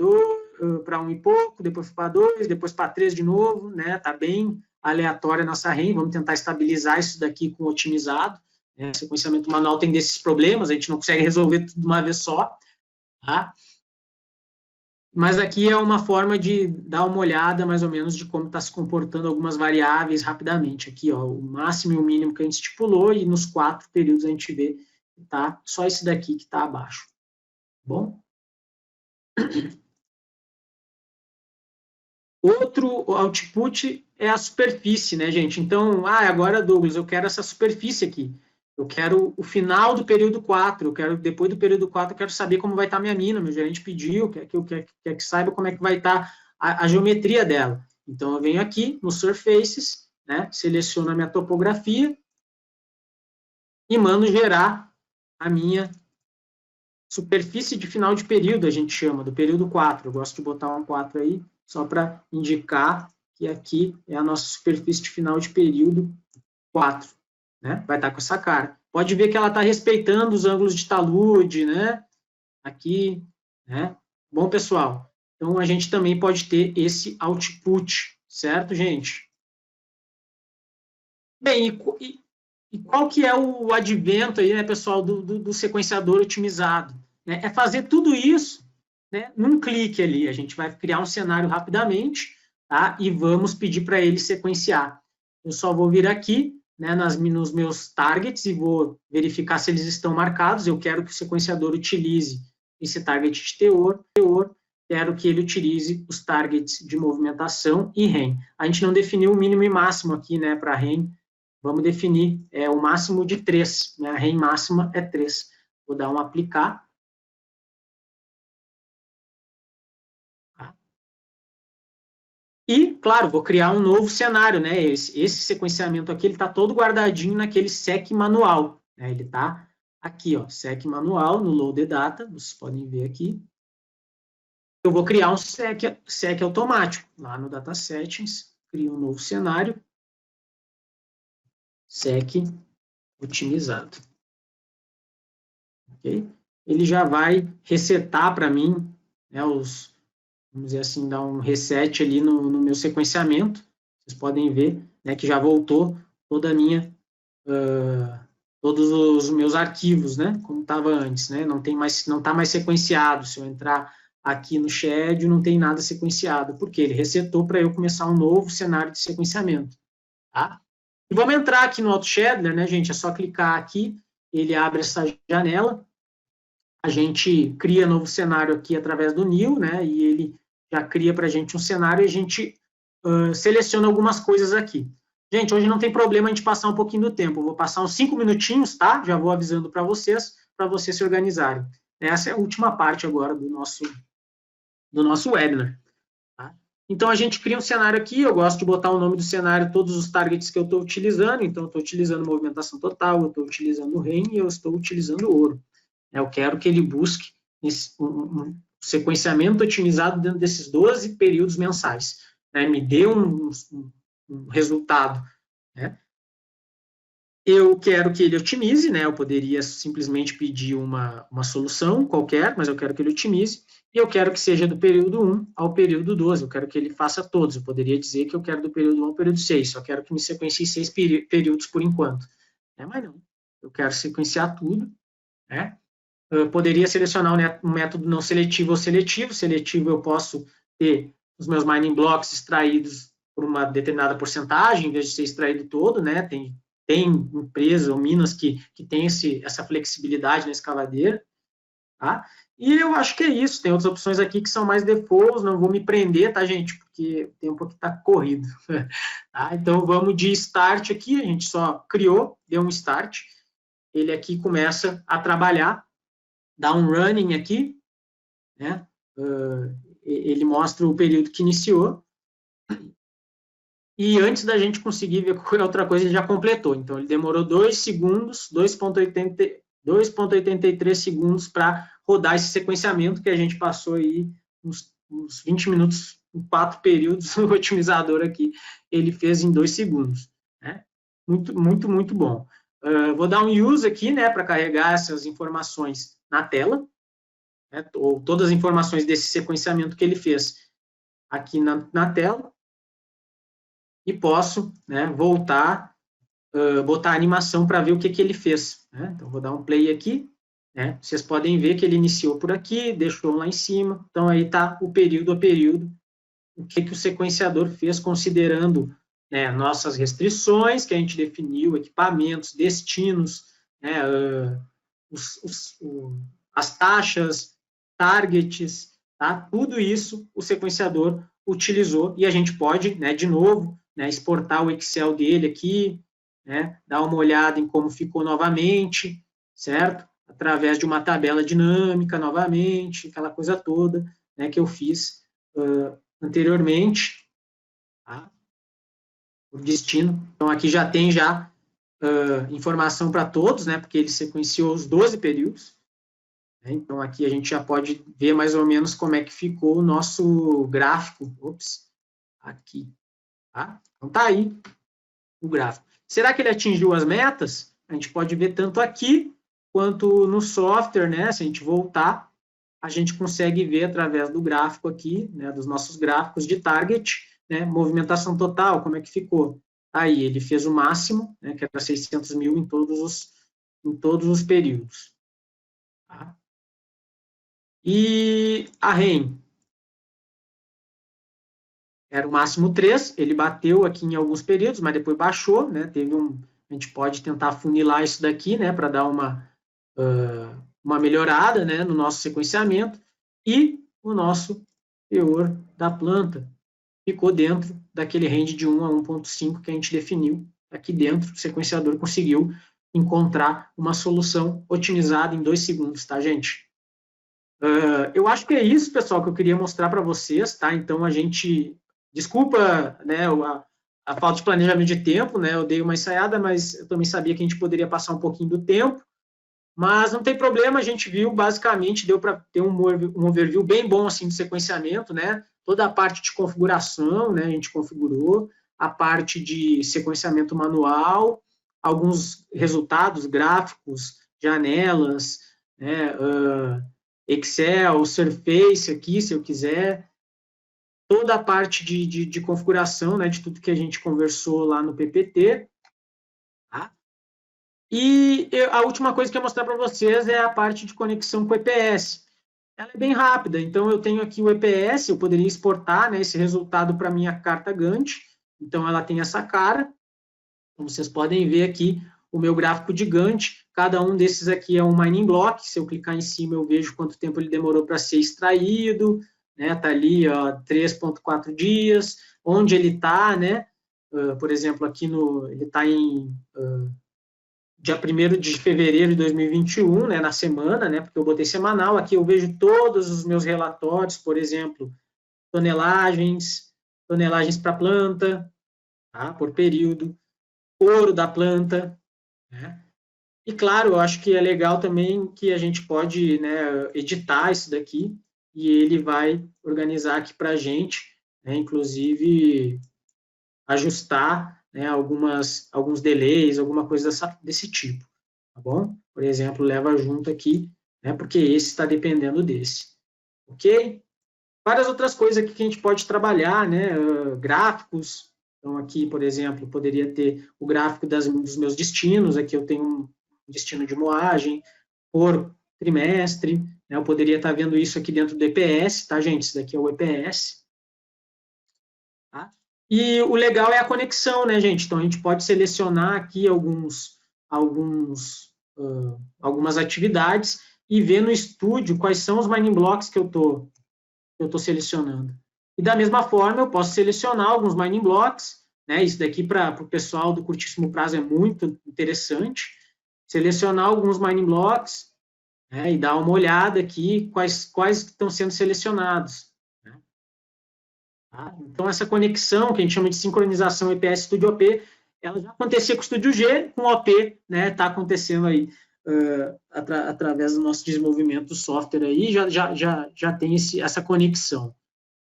Speaker 1: 1 e pouco, depois para 2, depois para 3 de novo, né? Está bem aleatória a nossa REM. Vamos tentar estabilizar isso daqui com otimizado. Né? O sequenciamento manual tem desses problemas, a gente não consegue resolver tudo de uma vez só. Tá? Mas aqui é uma forma de dar uma olhada, mais ou menos, de como está se comportando algumas variáveis rapidamente. Aqui, ó, o máximo e o mínimo que a gente estipulou, e nos 4 períodos a gente vê que tá só esse daqui que está abaixo. Bom? Outro output é a superfície, né, gente? Então, agora, Douglas, eu quero essa superfície aqui. Eu quero o final do período 4, eu quero, depois do período 4, eu quero saber como vai estar a minha mina, meu gerente pediu, quer que saiba como é que vai estar a geometria dela. Então, eu venho aqui no Surfaces, né, seleciono a minha topografia e mando gerar a minha superfície de final de período, a gente chama, do período 4. Eu gosto de botar um 4 aí, só para indicar que aqui é a nossa superfície de final de período 4. Né? Vai estar com essa cara. Pode ver que ela está respeitando os ângulos de talude, né? Aqui, né? Bom, pessoal, então a gente também pode ter esse output, certo, gente? Bem, e qual que é o advento aí, né, pessoal, do sequenciador otimizado? né, é fazer tudo isso, né, num clique ali. A gente vai criar um cenário rapidamente, tá? E vamos pedir para ele sequenciar. Eu só vou vir aqui, né, nos meus targets e vou verificar se eles estão marcados. Eu quero que o sequenciador utilize esse target de teor, quero que ele utilize os targets de movimentação e REM. A gente não definiu o mínimo e máximo aqui, né, para REM. Vamos definir o máximo de 3, né? A REM máxima é 3. Vou dar um aplicar. E, claro, vou criar um novo cenário, né? Esse sequenciamento aqui, ele está todo guardadinho naquele sec manual, né? Ele está aqui, ó, sec manual, no load data, vocês podem ver aqui. Eu vou criar um sec automático, lá no data settings, crio um novo cenário, sec otimizado. Ok? Ele já vai resetar para mim, né, vamos dizer assim, dar um reset ali no meu sequenciamento. Vocês podem ver, né, que já voltou toda a minha, todos os meus arquivos, né, como estava antes, né, não está mais sequenciado. Se eu entrar aqui no schedule, não tem nada sequenciado, porque ele resetou para eu começar um novo cenário de sequenciamento, tá? E vamos entrar aqui no AutoScheduler, né, gente, é só clicar aqui, ele abre essa janela, a gente cria novo cenário aqui através do new, né, e ele já cria para a gente um cenário e a gente seleciona algumas coisas aqui. Gente, hoje não tem problema a gente passar um pouquinho do tempo, eu vou passar uns 5 minutinhos, tá? Já vou avisando para vocês se organizarem. Essa é a última parte agora do nosso webinar. Tá? Então, a gente cria um cenário aqui, eu gosto de botar o nome do cenário, todos os targets que eu estou utilizando, então eu estou utilizando movimentação total, eu estou utilizando REM e eu estou utilizando ouro. Eu quero que ele busque um sequenciamento otimizado dentro desses 12 períodos mensais. Né? Me dê um resultado. Né? Eu quero que ele otimize, né? Eu poderia simplesmente pedir uma solução qualquer, mas eu quero que ele otimize, e eu quero que seja do período 1 ao período 12, eu quero que ele faça todos. Eu poderia dizer que eu quero do período 1 ao período 6, só quero que me sequencie 6 períodos por enquanto. Mas não, eu quero sequenciar tudo, né? Eu poderia selecionar um método não seletivo ou seletivo. Seletivo eu posso ter os meus mining blocks extraídos por uma determinada porcentagem, em vez de ser extraído todo, né? Tem empresas ou minas que tem essa flexibilidade na escavadeira, tá? E eu acho que é isso. Tem outras opções aqui que são mais defaults, não vou me prender, tá, gente? Porque o tempo aqui está corrido. Tá? Então, vamos de start aqui, a gente só criou, deu um start, ele aqui começa a trabalhar, dá um running aqui, né? Ele mostra o período que iniciou, e antes da gente conseguir ver qualquer outra coisa, ele já completou. Então, ele demorou 2 segundos, 2,83 segundos para rodar esse sequenciamento que a gente passou aí uns 20 minutos, em 4 períodos, o otimizador aqui, ele fez em 2 segundos. Né? Muito, muito, muito bom. Vou dar um use aqui, né, para carregar essas informações na tela, né, ou todas as informações desse sequenciamento que ele fez aqui na tela, e posso, né, voltar, botar a animação para ver o que ele fez. Né? Então, vou dar um play aqui, né? Vocês podem ver que ele iniciou por aqui, deixou lá em cima, então aí está o período a período, o que o sequenciador fez, considerando, né, nossas restrições que a gente definiu, equipamentos, destinos, né, as taxas, targets, tá? Tudo isso o sequenciador utilizou, e a gente pode, né, de novo, né, exportar o Excel dele aqui, né, dar uma olhada em como ficou novamente, certo? Através de uma tabela dinâmica novamente, aquela coisa toda, né, que eu fiz anteriormente, tá? O destino. Então, aqui já tem informação para todos, né, porque ele sequenciou os 12 períodos. Né? Então, aqui a gente já pode ver mais ou menos como é que ficou o nosso gráfico. Ops, aqui. Tá? Então, tá aí o gráfico. Será que ele atingiu as metas? A gente pode ver tanto aqui quanto no software, né? Se a gente voltar, a gente consegue ver através do gráfico aqui, né, dos nossos gráficos de target, né, movimentação total, como é que ficou. Aí, ele fez o máximo, né, que era 600 mil em todos os períodos. Tá? E a REM era o máximo 3, ele bateu aqui em alguns períodos, mas depois baixou, né? A gente pode tentar funilar isso daqui, né, para dar uma melhorada, né, no nosso sequenciamento, e o nosso teor da planta ficou dentro daquele range de 1 a 1.5 que a gente definiu aqui dentro. O sequenciador conseguiu encontrar uma solução otimizada em 2 segundos, tá, gente? Eu acho que é isso, pessoal, que eu queria mostrar para vocês, tá? Então, a gente... Desculpa, né, a falta de planejamento de tempo, né? Eu dei uma ensaiada, mas eu também sabia que a gente poderia passar um pouquinho do tempo. Mas não tem problema, a gente viu, basicamente, deu para ter um overview bem bom, assim, de sequenciamento, né? Toda a parte de configuração, né, a gente configurou, a parte de sequenciamento manual, alguns resultados gráficos, janelas, né, Excel, Surface aqui, se eu quiser, toda a parte de configuração, né, de tudo que a gente conversou lá no PPT, tá? E a última coisa que eu vou mostrar para vocês é a parte de conexão com o EPS. Ela é bem rápida, então eu tenho aqui o EPS, eu poderia exportar, né, esse resultado para a minha carta Gantt, então ela tem essa cara, como vocês podem ver aqui, o meu gráfico de Gantt, cada um desses aqui é um mining block, se eu clicar em cima eu vejo quanto tempo ele demorou para ser extraído, né, tá ali, ó, 3.4 dias, onde ele está, né, por exemplo, aqui ele está em... dia 1º de fevereiro de 2021, né, na semana, né, porque eu botei semanal, aqui eu vejo todos os meus relatórios, por exemplo, tonelagens para planta, tá, por período, ouro da planta, né, e claro, eu acho que é legal também que a gente pode, né, editar isso daqui, e ele vai organizar aqui para a gente, né, inclusive ajustar, né, alguns delays, alguma coisa desse tipo, tá bom? Por exemplo, leva junto aqui, né, porque esse está dependendo desse, ok? Várias outras coisas aqui que a gente pode trabalhar, né, gráficos, então aqui, por exemplo, poderia ter o gráfico dos meus destinos, aqui eu tenho um destino de moagem, por trimestre, né, eu poderia estar vendo isso aqui dentro do EPS, tá, gente? Isso daqui é o EPS, tá? E o legal é a conexão, né, gente? Então, a gente pode selecionar aqui algumas atividades e ver no estúdio quais são os mining blocks que eu tô selecionando. E da mesma forma, eu posso selecionar alguns mining blocks, né? Isso daqui para o pessoal do curtíssimo prazo é muito interessante. Selecionar alguns mining blocks, né, e dar uma olhada aqui quais estão sendo selecionados. Então, essa conexão, que a gente chama de sincronização EPS Studio OP, ela já acontecia com o Studio G, com o OP, né, está acontecendo aí através do nosso desenvolvimento do software aí, já tem essa conexão.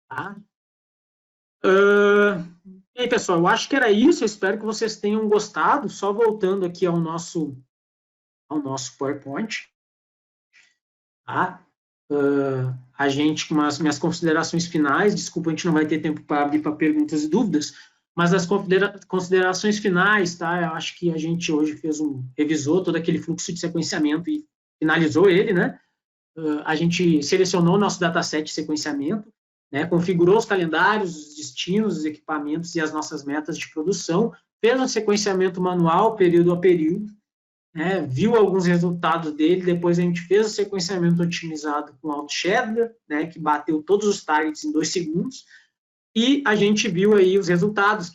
Speaker 1: Tá? E aí, pessoal, eu acho que era isso, eu espero que vocês tenham gostado, só voltando aqui ao nosso PowerPoint. Tá? A gente, com as minhas considerações finais, desculpa, a gente não vai ter tempo para abrir para perguntas e dúvidas, mas as considerações finais, tá? Eu acho que a gente hoje revisou todo aquele fluxo de sequenciamento e finalizou ele, né? A gente selecionou o nosso dataset de sequenciamento, né? Configurou os calendários, os destinos, os equipamentos e as nossas metas de produção, fez um sequenciamento manual, período a período, né, viu alguns resultados dele, depois a gente fez o sequenciamento otimizado com AutoShader, né, que bateu todos os targets em 2 segundos, e a gente viu aí os resultados,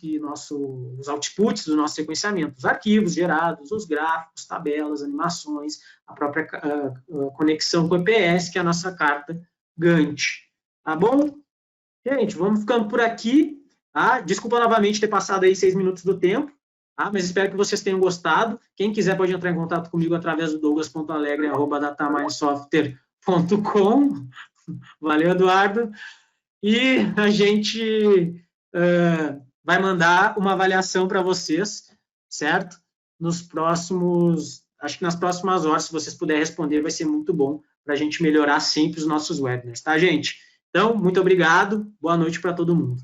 Speaker 1: os outputs do nosso sequenciamento, os arquivos gerados, os gráficos, tabelas, animações, a própria conexão com o EPS, que é a nossa carta Gantt. Tá bom? Gente, vamos ficando por aqui. Tá? Desculpa novamente ter passado aí 6 minutos do tempo. Mas espero que vocês tenham gostado. Quem quiser pode entrar em contato comigo através do douglas.alegre@dataminesoftware.com. Valeu, Eduardo. E a gente vai mandar uma avaliação para vocês, certo? Acho que nas próximas horas, se vocês puderem responder, vai ser muito bom para a gente melhorar sempre os nossos webinars, tá, gente? Então, muito obrigado. Boa noite para todo mundo.